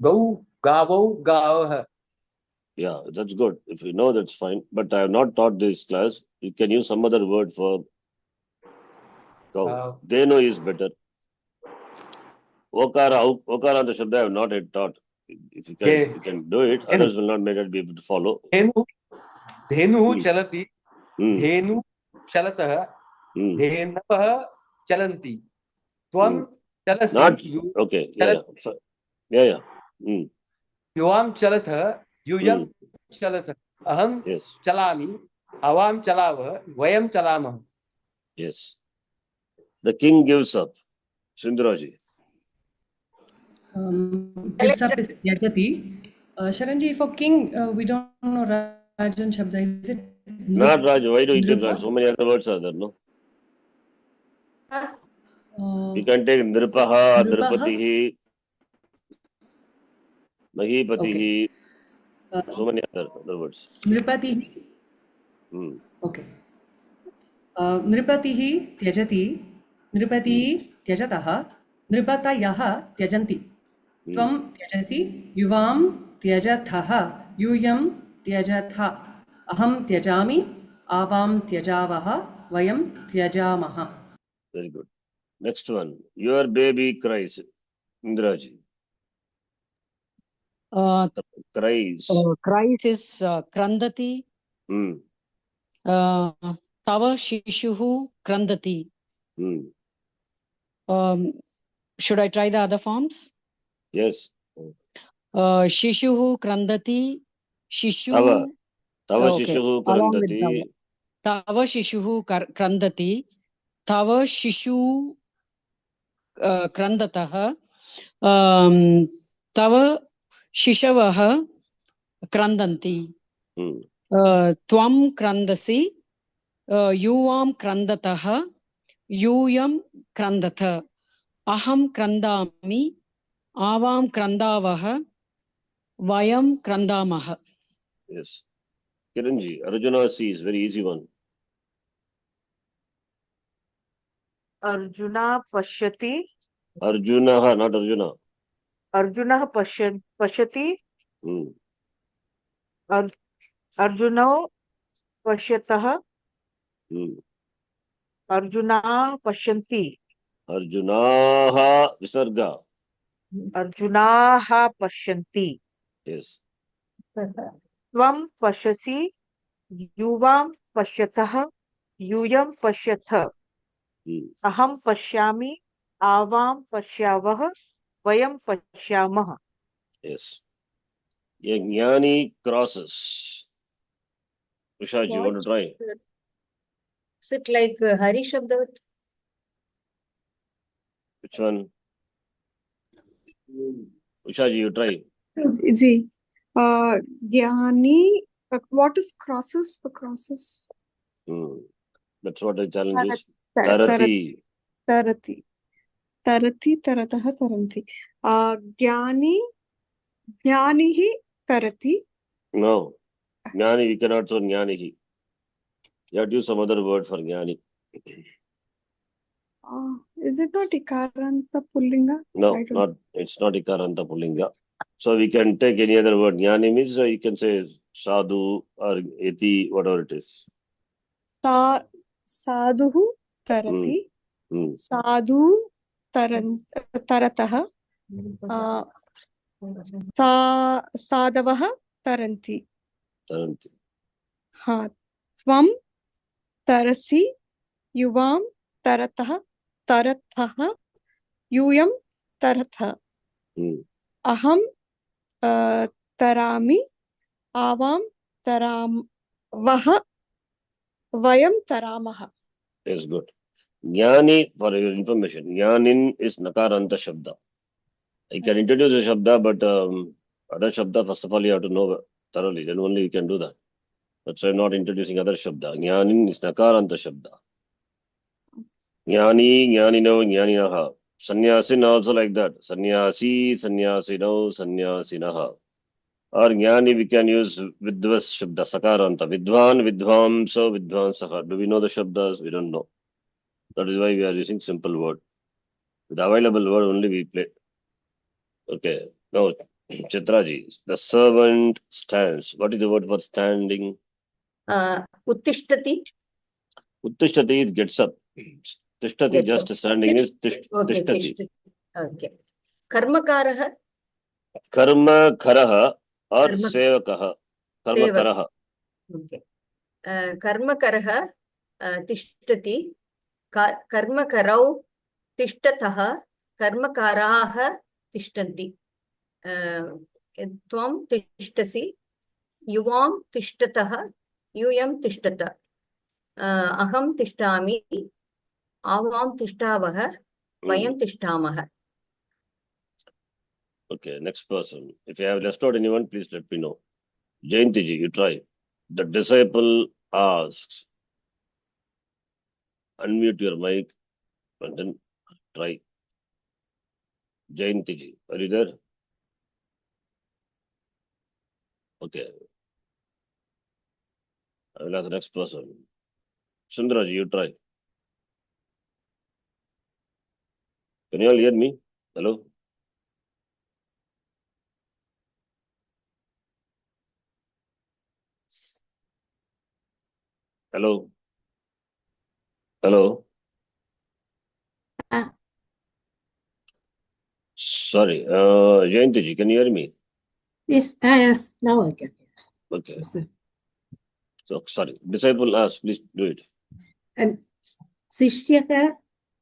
D: Gau, Gavo, Gav.
A: Yeah, that's good. If you know, that's fine. But I have not taught this class. You can use some other word for Gau. They know is better. Okara and the Shabda I have not yet taught. If you can do it, others will not be able to follow.
D: Dhenu Chalati.
A: Hmm.
D: Dhenu Chalatah.
A: Hmm.
D: Dhenavah Chalanti. Tvam Chalasi.
A: Not okay. Yeah. Yeah. Hmm.
D: Yuam Chalatah. Yuyam Chalatah. Aham
A: Yes.
D: Chalami. Avam Chalava. Vayam Chalama.
A: Yes. The king gives up. Sindhuraji.
E: Gives up is Yajati. Sharanji, for king, we don't know Rajan Shabda. Is it?
A: Not Raj. Why do you take Raj? So many other words are there, no? You can take Nripaha, Nripatihi, Mahipatihi. So many other words.
E: Nripatihi. Okay. Nripatihi Tyajati. Nripatihi Tyajataha. Nripatayaha Tyajanti. Tvam Tyajasi. Yuvam Tyajathaha. Yuyam Tyajatha. Aham Tyajami. Avam Tyajavaha. Vayam Tyajamaha.
A: Very good. Next one. Your baby cries. Indraji. Cries.
F: Cries is Krandati. Tava Shishuhu Krandati. Should I try the other forms?
A: Yes.
F: Shishuhu Krandati. Shishu.
A: Tava Shishuhu Krandati.
F: Tava Shishuhu Krandati. Tava Shishu Krandatah. Tava Shishavaha Krandanti. Tvam Krandasi. Yuvam Krandatah. Yuyam Krandatha. Aham Krandami. Avam Krandavaha. Vayam Krandamaha.
A: Yes. Kiranji, Arjuna C is very easy one.
B: Arjuna Pashyati.
A: Arjuna, not Arjuna.
B: Arjuna Pashyati. Arjuna Pashyatah. Arjuna Pashyanti.
A: Arjunaha Visarga.
B: Arjunaha Pashyanti.
A: Yes.
B: Tvam Pashyasi. Yuvam Pashyatah. Yuyam Pashyatha. Aham Pashyami. Avam Pashyavah. Vayam Pashyamah.
A: Yes. A Jnani crosses. Ushaji, you want to try?
G: Is it like Hari Shabda?
A: Which one? Ushaji, you try.
H: Ji. Jnani. What is crosses for crosses?
A: That's what the challenge is.
H: Tarati. Tarati. Tarati, Tarataha, Taranti. Jnani. Jnanihi Tarati.
A: No. Jnani, you cannot say Jnanihi. You have to use some other word for Jnani.
H: Is it not Ikaranta Pullinga?
A: No, it's not Ikaranta Pullinga. So we can take any other word. Jnani means you can say sadhu or eti, whatever it is.
H: Sadhuhu Tarati. Sadhu Tarataha. Sadavaha Taranti.
A: Taranti.
H: Tvam Tarasi. Yuvam Tarataha. Tarathaha. Yuyam Taratha. Aham Tarami. Avam Taramaha. Vayam Taramaha.
A: Yes, good. Jnani, for your information, Jnanin is Nakaranta Shabda. I can introduce a Shabda, but other Shabda, first of all, you have to know thoroughly. Then only you can do that. That's why I'm not introducing other Shabda. Jnanin is Nakaranta Shabda. Jnani, jnanino, jnaninaha. Sannyasin also like that. Sannyasi, sannyasino, sannyasinaha. Or jnani we can use vidvas shabda, sakaranta. Vidvan, vidvamsa, vidvansaha. Do we know the shabdas? We don't know. That is why we are using simple word. The available word only we play. Okay. Now, Chitraji, the servant stands. What is the word for standing?
G: उत्तिष्ठति
A: Uttishtati is gets up. Tishtati,
G: Gets
A: just
G: up.
A: standing is
G: Okay,
A: tishtati.
G: okay. कर्मकारः
A: Karma karaha or
G: कर्म
A: sevakaha. Karma
G: सेवक
A: karaha.
G: Okay कर्मकरः तिष्ठति कर्मकरौ तिष्ठतः कर्मकाराः तिष्ठन्ति त्वं तिष्ठसि युवां तिष्ठतः यूयं तिष्ठत अहं तिष्ठामि आवां तिष्ठावः वयं तिष्ठामः.
A: Okay, next person. If you have left out anyone, please let me know. Jayanti ji, you try. The disciple asks. Unmute your mic and then try. Jayanti ji, are you there? Okay. I will ask the next person. Sundara ji, you try. Can you all hear me? Hello? Hello? Hello? Sorry, Jayanti ji, can you hear me?
C: Yes, yes, now I can.
A: Okay.
C: Yes, sir.
A: So, sorry. Disciple asks, please do it.
C: And शिष्यः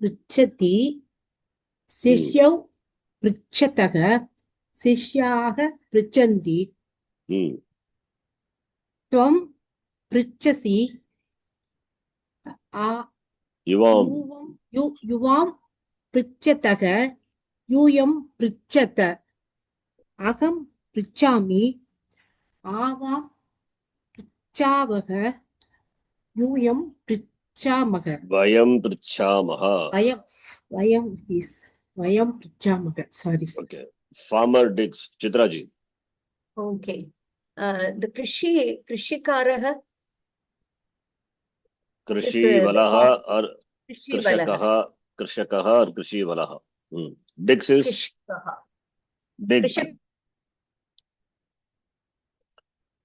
C: पृच्छति शिष्यौ पृच्छतः शिष्याः पृच्छन्ति त्वं पृच्छसि युवां पृच्छतः यूयं पृच्छत अहं पृच्छामि आवां पृच्छावः यूयं पृच्छामः
A: Vayam pritchamaha.
C: वयं पृच्छामः. Sorry.
A: Okay. Farmer digs. Chitra ji.
G: Okay. The कृषिकारः
A: Krishi valaha or
G: कृषिवलः
A: krishakaha or krishi valaha. Digs is
G: कृषकः
A: dig.
G: कृषक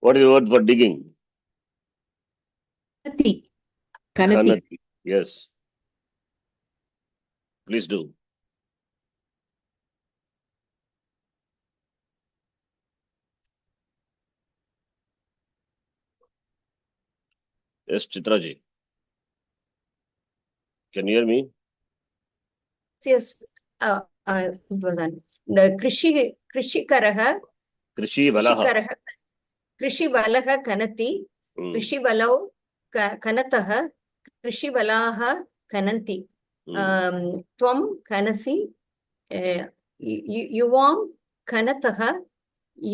A: What is the word for digging?
C: Kanati.
A: Yes. Please do. Yes, Chitra ji. Can you hear me?
G: Yes. It was on the कृषिकरः
A: Krishi valaha.
G: कृषिवलः कनति कृषिवलौ कनतः कृषिवलाः कनन्ति त्वं कनसि युवां कनतः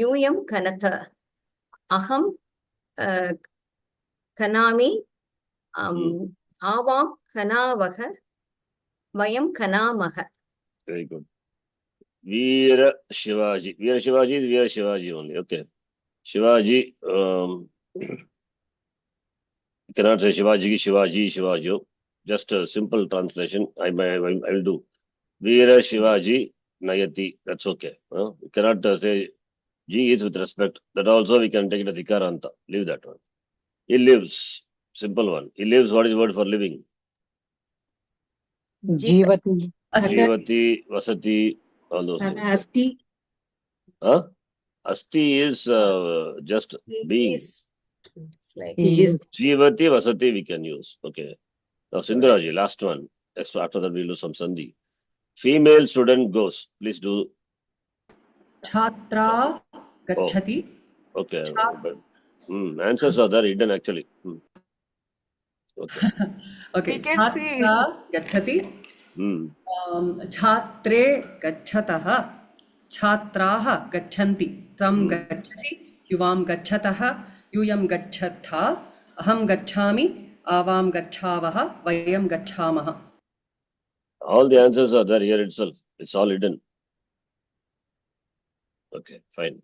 G: यूयं कनत अहं कनामि आवां कनावः वयं कनामः.
A: Very good. Veera Shivaji. Veera Shivaji is Veera Shivaji only. Okay. Shivaji. You cannot say Shivaji, Shivaji. Just a simple translation. I will do. Veera Shivaji Nayati. That's okay. You cannot say G is with respect. That also we can take it as Ikaranta. Leave that one. He lives. Simple one. He lives. What is the word for living?
F: Jivati.
A: Jivati, Vasati, all those things.
C: Asti.
A: Asti is just being. Jivati, Vasati we can use. Okay. Now Sindhuraji, last one. After that we'll do some Sandhi. Female student goes. Please do.
E: Chhatra gachati.
A: Okay. Answers are there hidden actually. Okay.
E: Okay.
B: We can see.
E: Chhatra gachati. Chhatre gachatah. Chhatraah gachanti. Tvam gachasi. Yuvam gachatah. Yuyam gachatha. Aham gachami. Avam gachavah. Vayam gachamah.
A: All the answers are there here itself. It's all hidden. Okay, fine.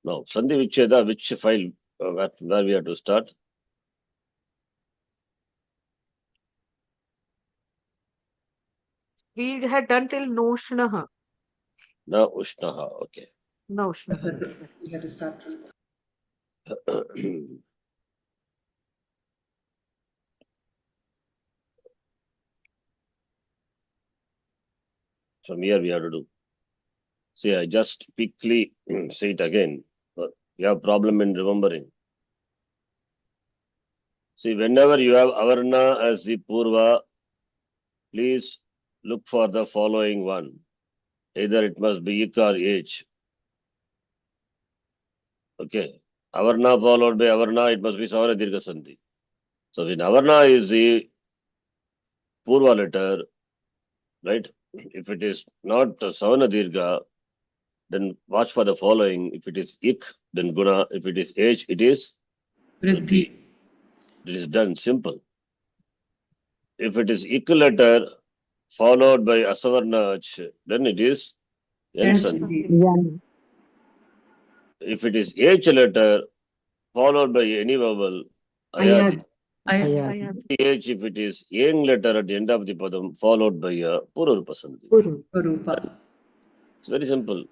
A: Now, Sandhi Vicheda, which file where we have to start?
B: We had done till Noshnaha.
A: Na Ushnaha. Okay.
B: Noshnaha.
E: We have to start from
A: From here we have to do. See, I just quickly say it again. You have problem in remembering. See, whenever you have Avarna as the Purva, please look for the following one. Either it must be Ik or H. Okay. Avarna followed by Avarna, it must be Savana Dirgha Sandhi. So when Avarna is the Purva letter, right? If it is not Savana Dirgha, then watch for the following. If it is Ik, then Guna. If it is H, it is
E: Vriddhi.
A: It is done simple. If it is Ik letter followed by Asavarna Ach, then it is Yan
E: And
A: Sandhi.
E: Sandhi.
F: Yan.
A: If it is H letter followed by any vowel, Ayadi.
F: Ayad.
A: H, if it is Yang letter at the end of the Padam followed by a Purarupa Sandhi.
E: Rupa.
A: It's very simple.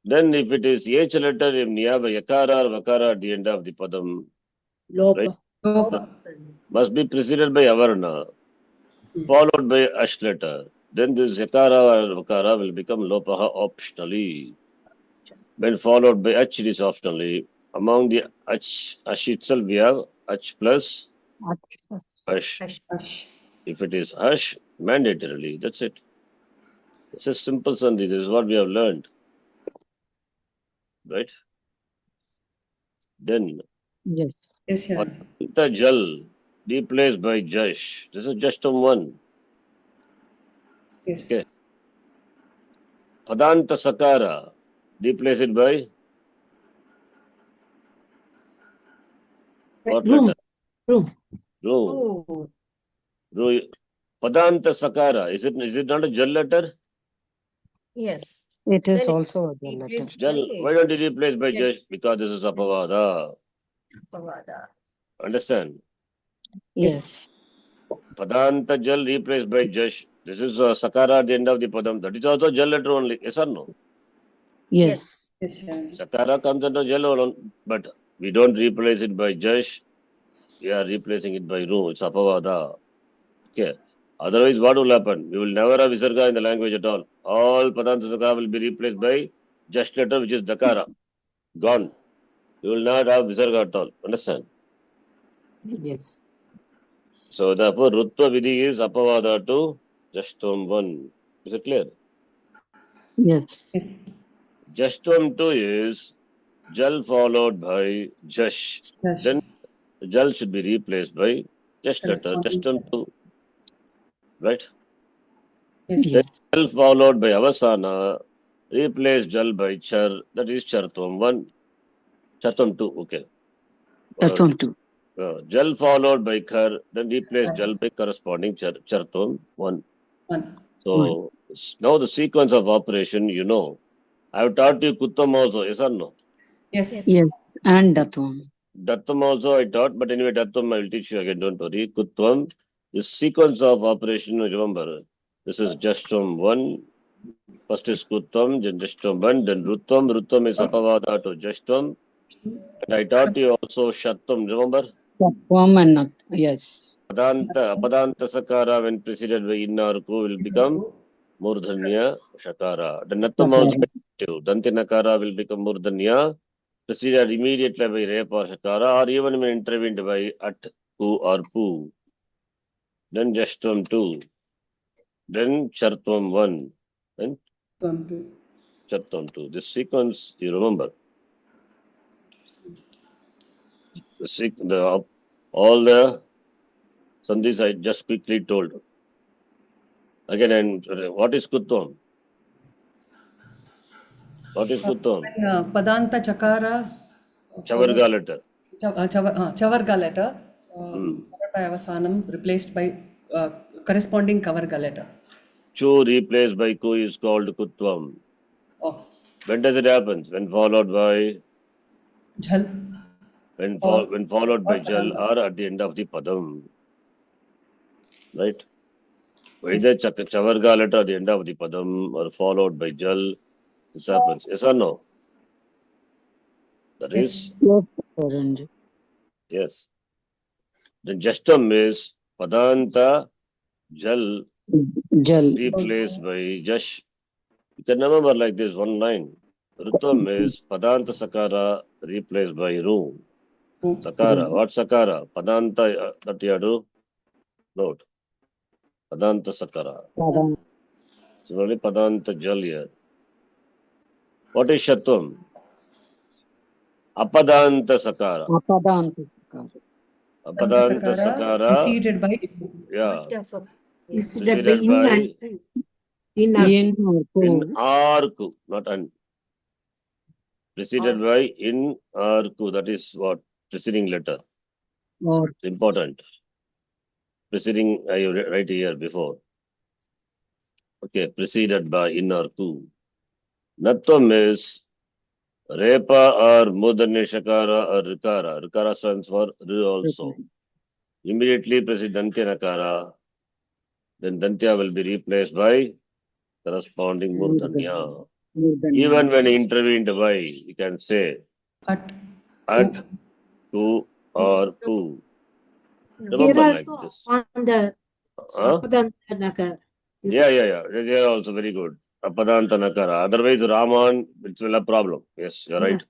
A: Then if it is H letter, if Niyaba Yakara or Vakara at the end of the Padam, right,
E: Lopa.
A: must be preceded by Avarna, followed by Ash letter. Then this Yakara or Vakara will become Lopaha optionally. When followed by Ach, it is optionally. Among the Ash itself, we have Ach plus Ash.
E: Ash.
A: If it is Ash, mandatorily. That's it. It's a simple Sandhi. This is what we have learned. Right? Then,
F: Yes.
E: Yes, yeah.
A: Padanta Jal, replaced by Jash. This is just one.
E: Yes.
A: Okay. Padanta Sakara, replace it by what
C: Room.
A: letter?
C: Room.
A: Ru. Padanta Sakara. Is it not a Jal letter?
G: Yes.
F: It is
G: Then
F: also a letter.
G: replace
A: Jal.
G: by
A: Why don't you replace by
G: Yes.
A: Jash? Because this is Apavada.
G: Pavada.
A: Understand?
F: Yes.
A: Padanta Jal replaced by Jash. This is Sakara at the end of the Padam. That is also Jal letter only. Yes or no?
F: Yes.
E: Yes, yeah.
A: Sakara comes under Jal alone, but we don't replace it by Jash. We are replacing it by Ru. It's Apavada. Okay. Otherwise, what will happen? We will never have Visarga in the language at all. All Padanta Sakara will be replaced by Jash letter, which is Dakara. Gone. You will not have Visarga at all. Understand?
F: Yes.
A: So therefore, Rutva Vidhi is Apavada to Jashtom 1. Is it clear?
F: Yes.
A: Jashtom 2 is Jal followed by Jash.
E: Ash.
A: Then Jal should be replaced by Jash letter. Jashtom 2. Right?
E: Yes.
F: Yes.
A: Jal followed by Avasana. Replace Jal by Char. That is Chartom 1. Chartom 2. Okay.
F: That's one too.
A: Jal followed by Khar. Then replace Jal by corresponding Chartom 1.
E: 1.
A: So now the sequence of operation, you know. I have taught you Kuttam also, yes or no?
E: Yes.
F: Yes. And that one.
A: Dattam also I taught, but anyway, Dattam I will teach you again, don't worry. Kuttam, this sequence of operation, remember, this is Jashtam 1. First is Kuttam, then Jashtam 1, then Ruttam. Ruttam is Apavada to Jashtam. And I taught you also Shattam, remember?
F: One and not. Yes.
A: Apadanta Sakara, when preceded by Inna or Ku, will become Murdhanya Shakara. The Nattam also active. Dantinakara will become Murdhanya, preceded immediately by Repa Shakara, or even when intervened by At, Ku, or Pu. Then Jashtam 2. Then Chartvam 1. Then Chartvam 2. This sequence, you remember. All the Sandhis I just quickly told. Again, and what is Kuttam? What is Kuttam?
E: Padanta Chakara.
A: Chavarga letter.
E: Chavarga letter. Followed by Avasanam, replaced by corresponding Kavarga letter.
A: Chu replaced by ku is called kutvam.
E: Oh,
A: When does it happen? When followed by
E: jhal.
A: when
E: Or
A: followed by jal
E: padanta.
A: or at the end of the padam, right?
E: Yes.
A: Either chavarga letter at the end of the padam or followed by jal. This happens. Yes or no? That
E: Yes.
A: is
F: Yes, Ranji.
A: yes. Then justam is padanta jal
F: Jal.
A: replaced by jash. You can remember like this one line. Rutam is padanta sakara replaced by ru.
E: Who?
A: Sakara. What sakara? Padanta that you have to note. Padanta sakara.
F: Padam.
A: Similarly, padanta jal here. What is shatvam? Apadanta sakara.
F: Apadanta.
A: Apadanta
E: Sakara
A: sakara.
E: preceded by
A: Yeah.
C: Is the
A: Preceded
C: in
A: by
C: and in or
F: In or
A: in
F: ku.
A: or ku, not an. Preceded by in or ku. That is what preceding letter.
F: Or
A: It's important. Preceding I write here before. Okay, preceded by in or ku. Natvam is repa or mudanya shakara or rikara. Rikara stands for ru also. Immediately precede dantya nakara. Then dantya will be replaced by corresponding murdanya. Even when intervened by, you can say
E: at.
A: at, to, or pu.
C: here
A: Remember like
C: also
A: this.
C: on the
A: Huh?
C: Apadanta Nakara.
A: Yeah. They are also very good. Apadanta nakara. Otherwise, Raman, it will have problem. Yes, you're right.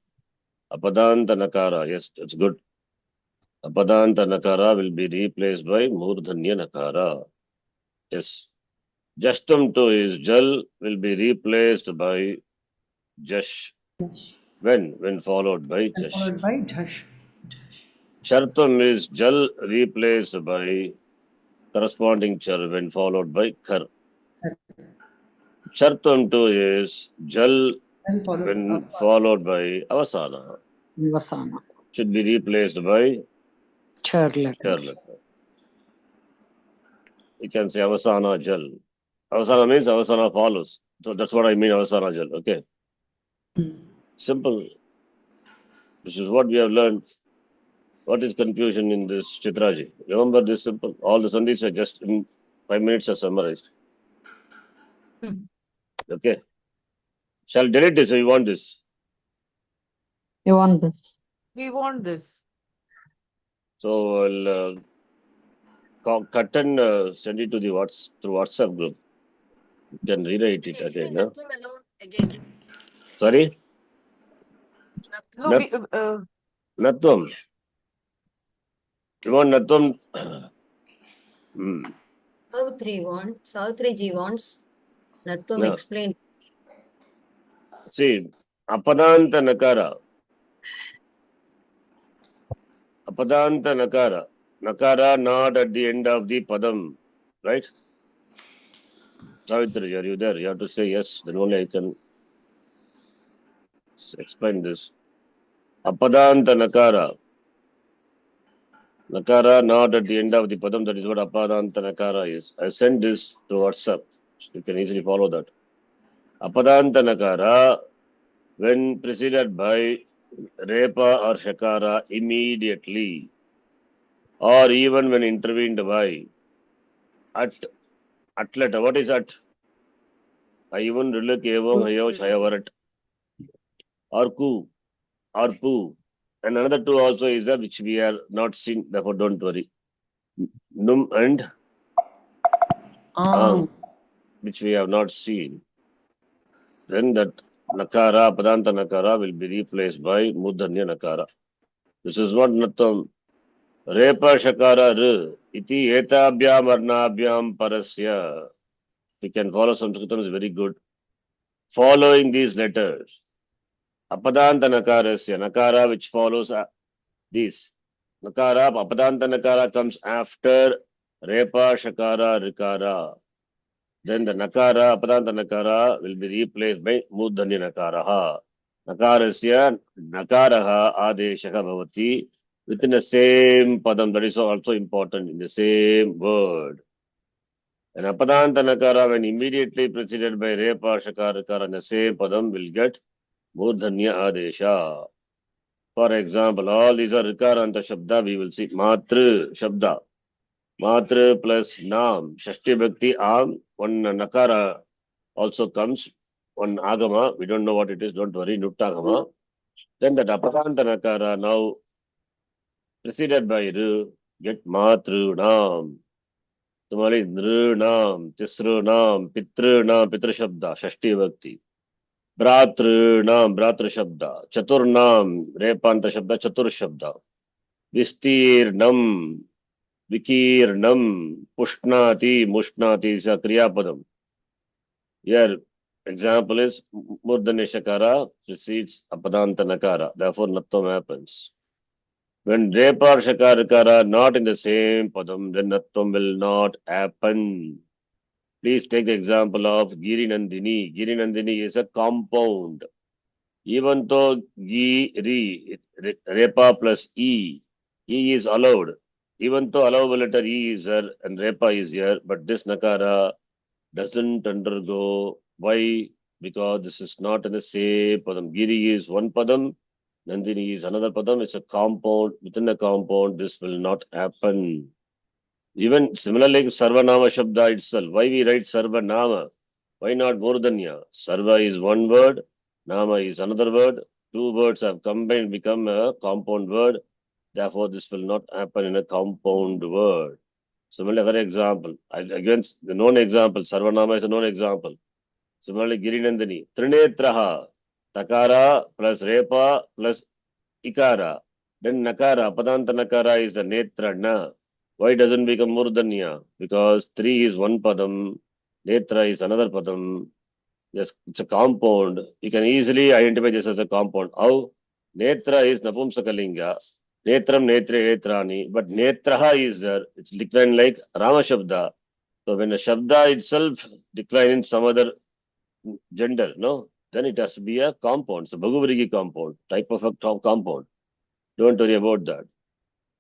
A: Apadanta nakara. Yes, that's good. Apadanta nakara will be replaced by murdhanya nakara. Yes. Justum to is jal will be replaced by jash. When followed by
E: And
A: jash.
E: followed by dhash.
A: Chartam is jal replaced by corresponding char when followed by kar. Chartam to is jal
E: And followed
A: when followed by avasana.
F: Vasana.
A: Should be replaced by
F: Char letter.
A: char letter. You can say avasana jal. Avasana means avasana follows. So that's what I mean avasana jal. Okay. Simple. This is what we have learned. What is confusion in this Chitraji? Remember this simple. All the sandhis are just in 5 minutes are summarized. Okay. Shall delete this or you want this?
F: You want this?
B: We want this.
A: So I'll cut and send it to the through WhatsApp group. You can rewrite it again. No? Sorry?
B: No,
A: Nat-
B: we,
A: Natvam. You want Natvam?
G: Savitri wants Natvam
A: No.
G: explained.
A: See, Apadanta Nakara. Apadanta Nakara. Nakara not at the end of the Padam. Right? Savitri, are you there? You have to say yes. Then only I can explain this. Apadanta Nakara. Nakara not at the end of the Padam. That is what Apadanta Nakara is. I sent this to WhatsApp. You can easily follow that. Apadanta Nakara, when preceded by Repa or Shakara immediately, or even when intervened by at letter. What is at? Ayun Rilak Evam Hayo Chayavarat. Or ku. Or pu. And another two also is there which we are not seen, therefore don't worry. Num and ang, which we have not seen. Then that nakara, padanta nakara will be replaced by mudhanya nakara. This is what Nattam. Repa shakara r. Iti etabhyam varnabhyam parasya. You can follow Sanskritam is very good. Following these letters. Apadanta nakarasya. Nakara which follows these. Nakara, apadanta nakara comes after repa shakara rikara. Then the nakara, apadanta nakara will be replaced by mudhanya nakaraha. Nakarasya nakaraha adeshaka bhavati within the same padam. That is also important in the same word. An apadanta nakara, when immediately preceded by repa shakara in the same padam, will get murdhanya adesha. For example, all these are rikaranta shabda. We will see matru shabda. Matru plus nam. Shashti bhakti am. One nakara also comes. One agama. We don't know what it is. Don't worry. Nuttagama. Then that apadanta nakara now preceded by ru get matru nam. Similarly, nrunam, tisrunam, pitrunam, pitra shabda, shashti bhakti. Bhratrunam, bhratra shabda. Chaturnam, repanta shabda, chatur shabda. Vistirnam, vikirnam, pushnati, mushnati is a kriya padam. Here, example is murdhaneshakara precedes apadanta nakara. Therefore, nattam happens. When repa or shakara are not in the same padam, then nattam will not happen. Please take the example of Giri Nandini. Giri Nandini is a compound. Even though Giri, Repa plus E is allowed. Even though allowable letter E is there and Repa is here, but this Nakara doesn't undergo. Why? Because this is not in the same Padam. Giri is one Padam, Nandini is another Padam. It's a compound. Within the compound, this will not happen. Even similarly, Sarvanama Shabda itself. Why we write Sarvanama? Why not Murdhanya? Sarva is one word, Nama is another word. Two words have combined, become a compound word. Therefore, this will not happen in a compound word. Similarly, other example. Again, the known example. Sarvanama is a known example. Similarly, Girinandini. Trinetraha. Takara plus Repa plus Ikara. Then Nakara. Padanta Nakara is the Netra Na. Why doesn't become Murdhanya? Because 3 is one padam, Netra is another padam. Yes, it's a compound. You can easily identify this as a compound. How? Netra is Napumsakalinga. Netram, Netre, Netrani. But Netraha is there. It's declined like Rama Shabda. So when a Shabda itself decline in some other gender, no, then it has to be a compound. It's a Bhaguvarigi compound, type of a compound. Don't worry about that.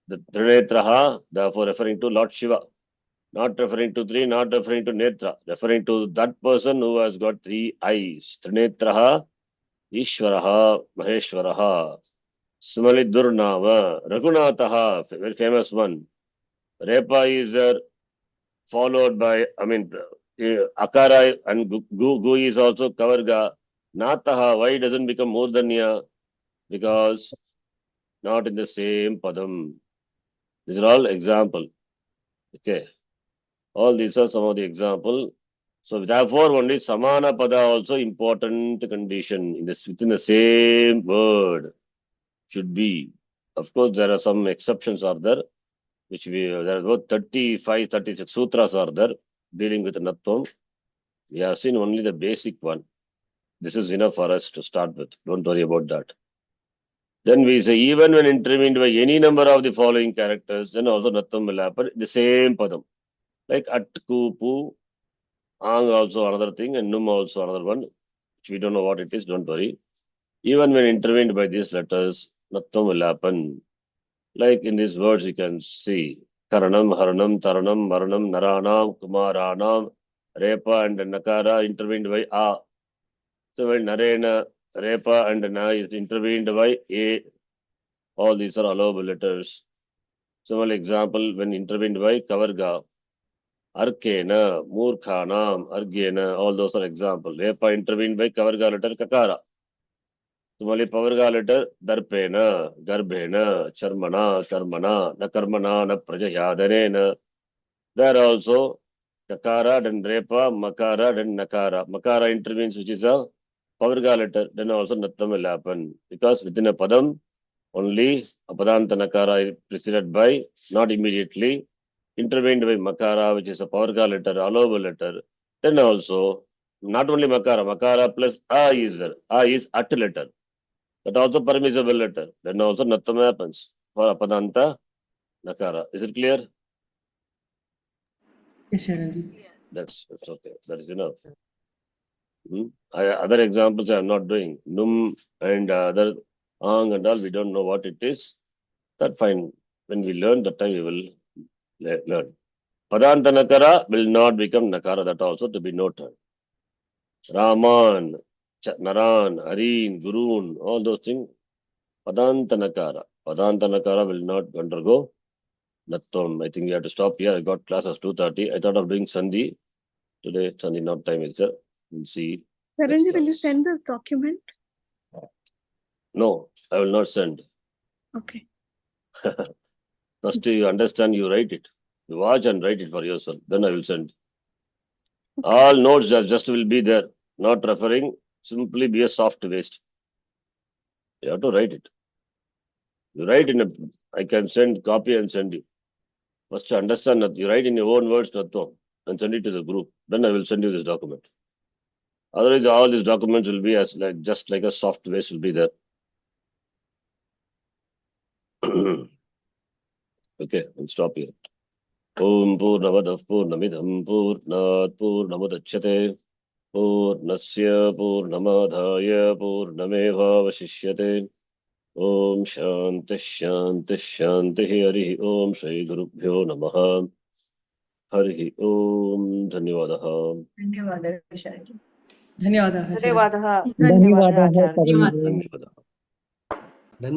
A: The Trinetraha, therefore referring to Lord Shiva, not referring to 3, not referring to Netra, referring to that person who has got 3 eyes. Trinetraha, Ishwaraha, Maheshwaraha. Similarly, Durnava, Raghunathaha, very famous one. Repa is followed by, Akara and Gu is also Kavarga. Nataha, why doesn't become Murdhanya? Because not in the same Padam. These are all example. Okay. All these are some of the example. So therefore, only Samana Pada also important condition in this within the same word should be. Of course, there are some exceptions are there, which there are about 35, 36 sutras are there dealing with Natvam. We have seen only the basic one. This is enough for us to start with. Don't worry about that. Then we say, even when intervened by any number of the following characters, then also Nattam will happen. The same Padam. Like At, Ku, Pu, Ang also another thing, and Num also another one, which we don't know what it is, don't worry. Even when intervened by these letters, Nattam will happen. Like in these words, you can see Karanam, Haranam, Taranam, Maranam, Naranam, Kumaranam, Repa and Nakara intervened by A. So when Narena, Repa and Na is intervened by A, all these are allowable letters. Similar example, when intervened by Kavarga, Arkena, Murkhanam, Argena, all those are example. Repa intervened by Kavarga letter Kakara. Similarly, Pavarga letter Darpena, Garbhena, Charmana, Karmana, Nakarmana, Naprajayadanena. There also Kakara, then Repa, Makara, then Nakara. Makara intervenes, which is a Pavarga letter, then also Nattam will happen. Because within a Padam, only Apadanta Nakara is preceded by, not immediately, intervened by Makara, which is a Pavarga letter, allowable letter. Then also, not only Makara, Makara plus A is there. A is at letter. That also permissible letter. Then also Nattam happens for Apadanta Nakara. Is it clear?
E: Yes, Sharanji.
A: That's okay. That is enough. Other examples I am not doing. Num and other Ang and all, we don't know what it is. That's fine. When we learn, that time we will learn. Padantanakara will not become nakara, that also to be noted. Raman, Naran, Harin, Gurun, all those things, Padantanakara. Padantanakara will not undergo Nattom. I think we have to stop here. I got class at 2:30. I thought of doing Sandhi. Today, Sandhi, not time is there. We'll see.
H: Saranji, will you
A: class.
H: send this document?
A: No, I will not send.
H: Okay.
A: First, you understand, you write it. You watch and write it for yourself. Then I will send. All notes just will be there. Not referring, simply be a soft waste. You have to write it. You write in a, I can send copy and send you. First, understand that you write in your own words, Natvam, and send it to the group. Then I will send you this document. Otherwise, all these documents will be as like just like a soft waste will be there. Okay, I'll stop here. Om Purnamadav Purnamidham Purnat Purnamudachyate Purnasya Purnamadhaya Purnameva Vashishyate Om Shanti Shanti Shanti Hari Om Shri Gurubhyo Namaha Hari Om Dhanyavadaha.
E: धन्यवादः
B: धन्यवादः
F: धन्यवादाः
B: आचार्य।
F: Saranji.
A: Dhanyavadaha.